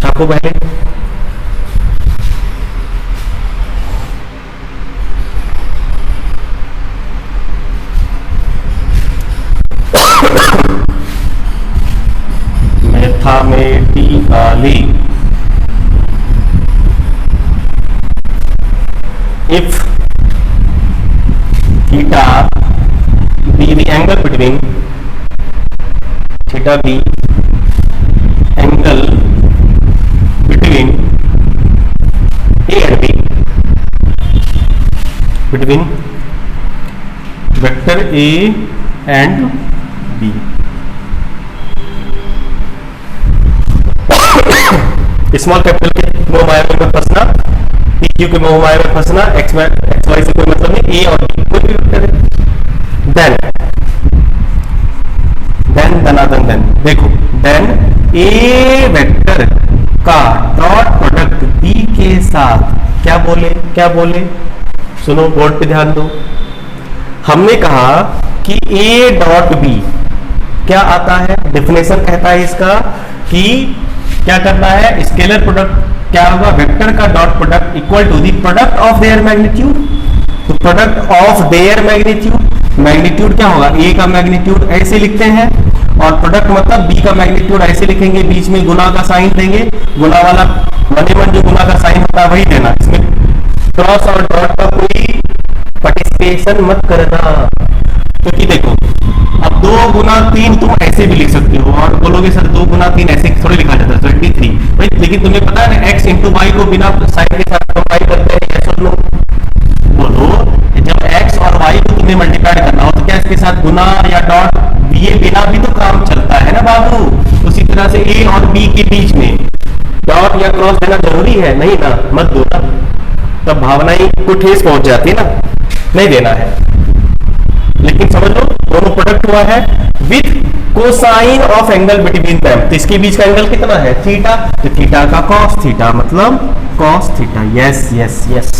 छापो पहले। Mathematically if theta be the angle between, theta be angle between A and B, between vector A and B। Small capital के मोह माया में फंसना, P Q के मोह माया में फंसना, x Y से कोई मतलब नहीं, ए और बी कोई भी वेक्टर है। देन देखो, देन ए वेक्टर का डॉट प्रोडक्ट बी के साथ क्या बोले, सुनो बोर्ड पे ध्यान दो। हमने कहा कि ए डॉट बी क्या आता है, डेफिनेशन कहता है इसका कि क्या करना है, स्केलर प्रोडक्ट क्या होगा, वेक्टर का dot product equal to the product of their magnitude. तो प्रोडक्ट ऑफ देयर मैग्नीट्यूड क्या होगा, ए का मैग्नीट्यूड ऐसे लिखते हैं और प्रोडक्ट मतलब बी का मैग्नीट्यूड ऐसे लिखेंगे, बीच में गुना का साइन देंगे, गुना वाला मन जो गुना का साइन होता है वही देना, इसमें क्रॉस और डॉट का कोई पार्टिसिपेशन मत करना। क्योंकि देखो अब 2 गुना 3 तुम ऐसे भी लिख सकते हो और बोलोगे सर 2 गुना 3 ऐसे थोड़ी लिखा जाता है 23 भाई, लेकिन तुम्हें पता है ना एक्स इंटू वाई को बिना साइन के साथ कंबाइन करते हैं, yes or no? बोलो जब एक्स और वाई को तुम्हें मल्टीप्लाई करना हो तो क्या इसके साथ गुना या डॉट ये बिना भी तो काम चलता है ना बाबू। उसी तरह से ए और बी के बीच में डॉट या क्रॉस देना जरूरी है नहीं ना, मत दो ना, तब भावनाएं को ठेस पहुंच जाती है ना, नहीं देना है। लेकिन समझ लो दोनों प्रोडक्ट हुआ है with cosine of angle between them, तो इसके बीच का एंगल कितना है, थीटा, तो थीटा का कॉस थीटा मतलब cos theta, yes yes yes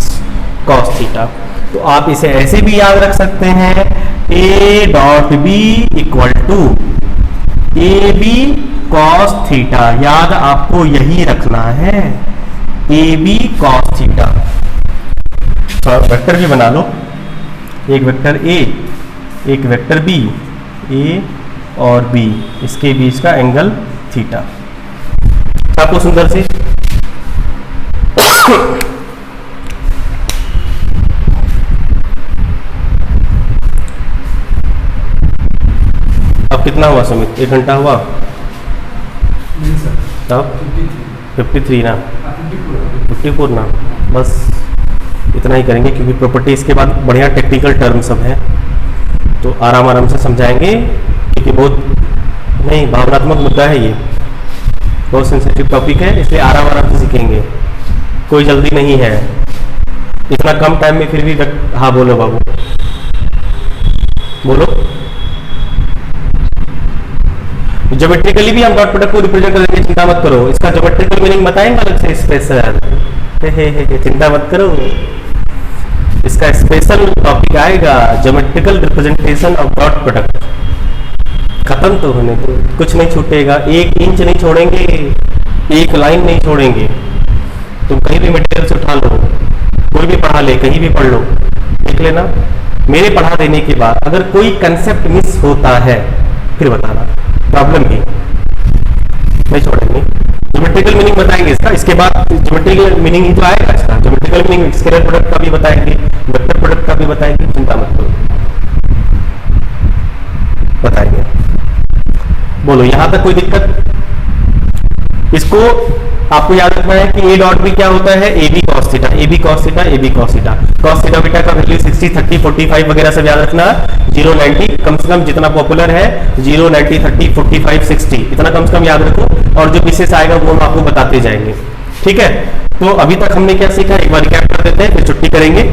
cos theta. तो आप इसे ऐसे भी याद रख सकते हैं, a dot b equal to a b cos theta, याद आपको यही रखना है, ए बी कॉस थीटा। तो वेक्टर भी बना लो, एक वेक्टर ए एक वेक्टर बी, ए और बी इसके बीच का एंगल थीटा। आपको सुंदर से अब कितना हुआ सुमित, 1 घंटा हुआ तब 53 ना, 54 ना, बस इतना ही करेंगे क्योंकि प्रॉपर्टी इसके बाद बढ़िया टेक्निकल टर्म सब है तो आराम से समझाएंगे, क्योंकि बहुत नहीं भावनात्मक मुद्दा है ये, बहुत सेंसिटिव टॉपिक है, इसलिए आराम से सीखेंगे, कोई जल्दी नहीं है, इतना कम टाइम में फिर भी हाँ बोलो बाबू बोलो। ज्योमेट्रिकली भी हम डॉट प्रोडक्ट को रिप्रेजेंट करेंगे, चिंता मत करो, इसका ज्योमेट्रिकल मीनिंग बताएंगे अलग से स्पेशल, चिंता मत करो, इसका स्पेशल टॉपिक आएगा, geometrical representation of dot product. खत्म तो होने दो, कुछ नहीं छूटेगा, 1 इंच नहीं छोड़ेंगे, एक लाइन नहीं छोड़ेंगे। तुम कहीं भी मटेरियल से उठा लो, कोई भी पढ़ा ले, कहीं भी पढ़ लो, देख लेना, मेरे पढ़ा देने के बाद अगर कोई कंसेप्ट मिस होता है फिर बताना, प्रॉब्लम भी नहीं छोड़ेंगे। ज्योमेट्रिकल मीनिंग बताएंगे इसका, इसके बाद ज्योमेट्रिकल मीनिंग ही तो आएगा इसका। ज्योमेट्रिकल मीनिंग स्केलर प्रोडक्ट का भी बताएंगे, वेक्टर प्रोडक्ट का भी बताएंगे, चिंता मत करो, बताएंगे। बोलो यहां तक कोई दिक्कत? इसको आपको याद रखना है कि ए डॉट भी क्या होता है, a b cos theta, a b cos theta, a b cos theta. Cos theta beta का वैल्यू 60, 30, 45 वगैरह सब याद रखना। 0, 90 कम से कम जितना पॉपुलर है 0, 90, 30, 45, 60 इतना कम से कम याद रखो, और जो विशेष आएगा वो हम आपको बताते जाएंगे, ठीक है। तो अभी तक हमने क्या सीखा, एक बार रिकैप कर देते हैं, फिर छुट्टी करेंगे,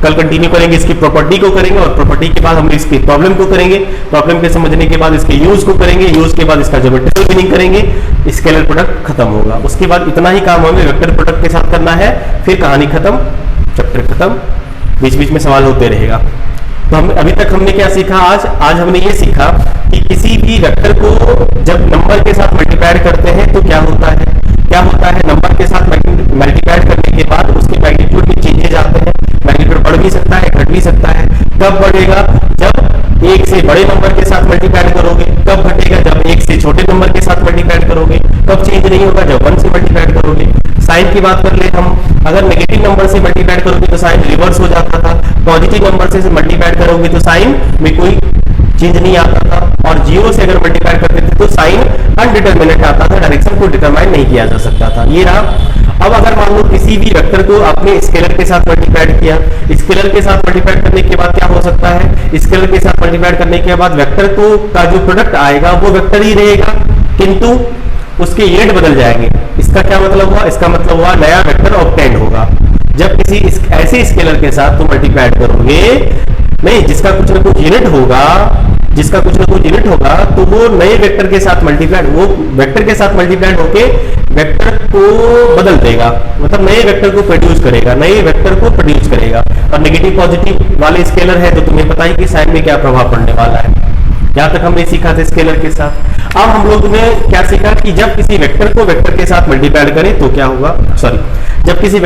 कल कंटिन्यू करेंगे, इसकी प्रॉपर्टी को करेंगे, और प्रॉपर्टी के बाद हम इसकी प्रॉब्लम को करेंगे, प्रॉब्लम के समझने के बाद इसके यूज को करेंगे, यूज के बाद इसका ज्योमेट्रिकल मीनिंग करेंगे, स्केलर प्रोडक्ट खत्म होगा। उसके बाद इतना ही काम हमें वेक्टर प्रोडक्ट के साथ करना है, फिर कहानी खत्म, चैप्टर खत्म, बीच बीच में सवाल होते रहेगा। तो हम अभी तक हमने क्या सीखा, आज हमने ये सीखा कि किसी भी वेक्टर को जब नंबर के साथ मल्टीप्लाई करते हैं तो क्या होता है, नंबर के साथ मल्टीप्लाई करने के बाद उसके मैग्नीट्यूड में चेंजेस आते हैं। मैग्नीट्यूड बढ़ भी सकता है, घट भी सकता है। कब बढ़ेगा, जब एक से बड़े नंबर के साथ मल्टीप्लाई करोगे। कब घटेगा, जब एक से छोटे नंबर के साथ मल्टीप्लाई करोगे। कब चेंज नहीं होगा, जब 1 से मल्टीप्लाई करोगे। साइन की बात कर ले हम, अगर नेगेटिव नंबर से मल्टीप्लाई करोगे तो साइन रिवर्स हो जाता था, पॉजिटिव नंबर से मल्टीप्लाई करोगे तो साइन में कोई चेंज नहीं आता था, और 0 से अगर मल्टीप्लाई करते थे तो साइन अनडिटरमिनेट आता था, डायरेक्शन को डिटरमाइन नहीं किया जा सकता था। ये रहा। अब अगर मान लो किसी भी वेक्टर को आपने स्केलर के साथ मल्टीप्लाई किया, स्केलर के साथ मल्टीप्लाई करने के बाद क्या हो सकता है, स्केलर के साथ मल्टीप्लाई करने के बाद वेक्टर को का जो प्रोडक्ट आएगा वो वेक्टर ही रहेगा, किंतु उसके यूनिट बदल जाएंगे। इसका क्या मतलब हुआ, इसका मतलब हुआ नया वेक्टर ऑब्टेंड होगा। जब किसी ऐसे स्केलर के साथ तुम मल्टीप्लाई करोगे, नहीं जिसका कुछ ना कुछ यूनिट होगा, तो वो नए वेक्टर के साथ मल्टीप्लाई, वो वेक्टर के साथ मल्टीप्लाई होके वेक्टर को बदल देगा, मतलब नए वेक्टर को प्रोड्यूस करेगा। और नेगेटिव पॉजिटिव वाले स्केलर है तो तुम्हें पता ही कि साइन में क्या प्रभाव पड़ने वाला है। यहां तक हमने सीखा था स्केलर के साथ। अब हम लोग ने क्या सीखा कि जब किसी वेक्टर को वेक्टर के साथ मल्टीप्लाई करें तो क्या होगा, जब किसी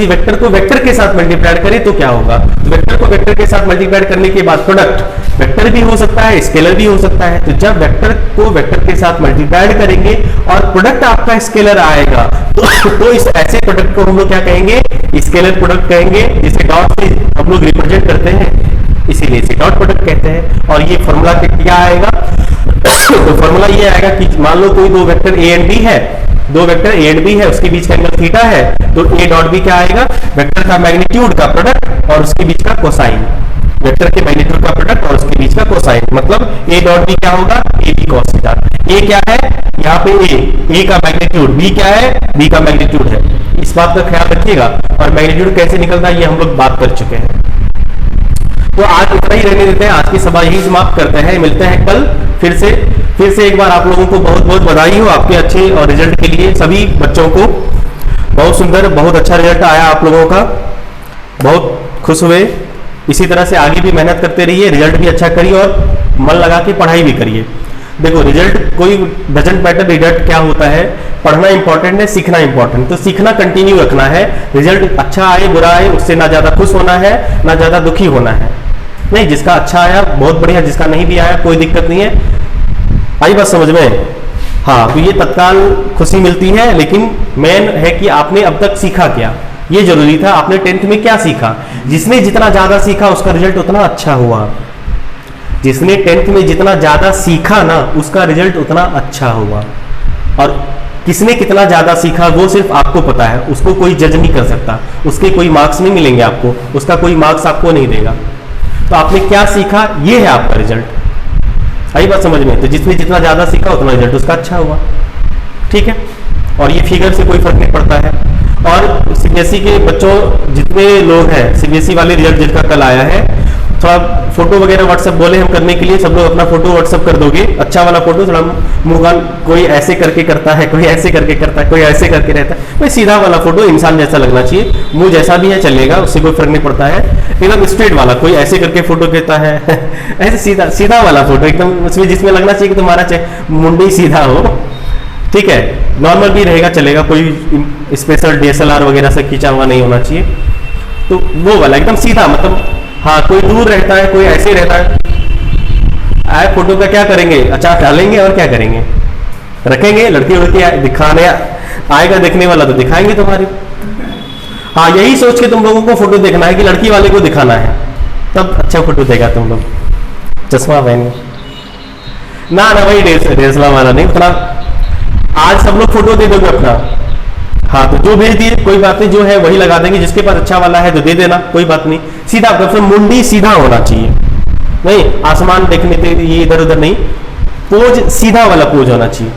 वेक्टर को वेक्टर के साथ मल्टीप्लाई करें तो क्या होगा। वेक्टर को वेक्टर के साथ मल्टीप्लाई करने के बाद प्रोडक्ट वेक्टर भी हो सकता है, स्केलर भी हो सकता है। तो जब वेक्टर को वेक्टर के साथ मल्टीप्लाई करेंगे और प्रोडक्ट आपका स्केलर आएगा तो इस ऐसे प्रोडक्ट को हम लोग क्या कहेंगे, स्केलर प्रोडक्ट कहेंगे, जिसे डॉट से हम लोग रिप्रेजेंट करते हैं, इसीलिए इसे डॉट प्रोडक्ट कहते हैं। और ये फॉर्मूला क्या आएगा, तो फॉर्मूला ये आएगा कि मान लो कोई दो वेक्टर ए एंड बी है, उसके बीच का एंगल थीटा है, तो ए डॉट बी क्या आएगा, वेक्टर का मैग्नीट्यूड का प्रोडक्ट और उसके बीच का कोसाइन, वेक्टर के मैग्नीट्यूड का प्रोडक्ट और उसके बीच का कोसाइन, मतलब ए डॉट बी क्या होगा, ए बी कॉस थीटा। ए क्या है यहाँ पे, ए का मैग्नीट्यूड, बी क्या है, बी का मैग्नीट्यूड है। इस बात का ख्याल रखिएगा। और मैग्नीट्यूड कैसे निकलता है ये हम लोग बात कर चुके हैं। तो आज इतना ही रहने देते हैं, आज की सभा यही समाप्त करते हैं, मिलते हैं कल फिर से एक बार। आप लोगों को बहुत बहुत बधाई हो आपके अच्छे और रिजल्ट के लिए। सभी बच्चों को बहुत सुंदर, बहुत अच्छा रिजल्ट आया आप लोगों का, बहुत खुश हुए। इसी तरह से आगे भी मेहनत करते रहिए, रिजल्ट भी अच्छा करिए और मन लगा के पढ़ाई भी करिए। देखो रिजल्ट कोई डजंट मैटर, रिजल्ट क्या होता है, पढ़ना इंपॉर्टेंट है, सीखना इंपॉर्टेंट, तो सीखना कंटिन्यू रखना है। रिजल्ट अच्छा आए बुरा आए उससे ना ज्यादा खुश होना है ना ज्यादा दुखी होना है। नहीं, जिसका अच्छा आया बहुत बढ़िया, जिसका नहीं भी आया कोई दिक्कत नहीं है। आई बात समझ में? हाँ, तो ये तत्काल खुशी मिलती है, लेकिन मेन है कि आपने अब तक सीखा क्या, ये जरूरी था। आपने 10th में क्या सीखा, जिसने जितना ज्यादा सीखा उसका रिजल्ट उतना अच्छा हुआ। जिसने 10th में जितना ज्यादा सीखा ना उसका रिजल्ट उतना अच्छा हुआ। और किसने कितना ज्यादा सीखा वो सिर्फ आपको पता है, उसको कोई जज नहीं कर सकता, उसके कोई मार्क्स नहीं मिलेंगे आपको, उसका कोई मार्क्स आपको नहीं देगा। तो आपने क्या सीखा ये है आपका रिजल्ट। आई बात समझ में? तो जिसने जितना ज्यादा सीखा उतना रिजल्ट उसका अच्छा हुआ, ठीक है। और ये फिगर से कोई फर्क नहीं पड़ता है। और सीबीएसई के बच्चों जितने लोग हैं, सीबीएसई वाले रिजल्ट जिनका कल आया है थोड़ा फोटो वगैरह व्हाट्सअप बोले हम करने के लिए, सब लोग अपना फोटो व्हाट्सअप कर दोगे, अच्छा वाला फोटो, थोड़ा मुंह कान कोई ऐसे करके करता है, कोई ऐसे करके करता है, कोई ऐसे करके रहता है, कोई सीधा वाला फोटो इंसान जैसा लगना चाहिए, मुंह जैसा भी है चलेगा, उससे कोई फर्क नहीं पड़ता है, एकदम स्ट्रेट वाला, कोई ऐसे करके फोटो देता है ऐसे सीधा सीधा वाला फोटो एकदम, उसमें जिसमें लगना चाहिए कि तुम्हारा मुंडी सीधा हो, ठीक है, नॉर्मल भी रहेगा चलेगा, कोई स्पेशल डीएसएलआर वगैरह से खींचा हुआ नहीं होना चाहिए, तो वो वाला एकदम सीधा, मतलब हाँ कोई दूर रहता है, कोई ऐसे रहता है, आए फोटो का क्या करेंगे, अच्छा डालेंगे और क्या करेंगे, रखेंगे, लड़की उड़की दिखाने आएगा, देखने वाला तो दिखाएंगे तुम्हारे, हाँ यही सोच के तुम लोगों को फोटो देखना है कि लड़की वाले को दिखाना है, तब अच्छा फोटो देगा तुम लोग, चश्मा पहन ना वही डीएसएलआर वाला नहीं, उतना आज सब लोग फोटो दे दोगे अपना, हाँ तो जो भेज दिए कोई बात नहीं, जो है वही लगा देंगे, जिसके पास अच्छा वाला है तो दे देना, कोई बात नहीं, सीधा मतलब मुंडी सीधा होना चाहिए, नहीं आसमान देखने के ये इधर उधर नहीं, पोज सीधा वाला पोज होना चाहिए,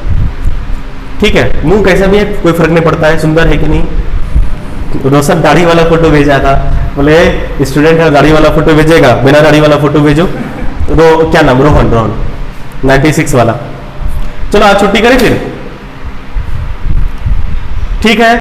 ठीक है, मुंह कैसा भी है कोई फर्क नहीं पड़ता है, सुंदर है कि नहीं। रोशन दाढ़ी वाला फोटो भेजा था, बोले स्टूडेंट का दाढ़ी वाला फोटो भेजेगा, बिना दाढ़ी वाला फोटो भेजो, क्या नाम, रोहन 96 वाला, चलो आज छुट्टी करें फिर, ठीक है।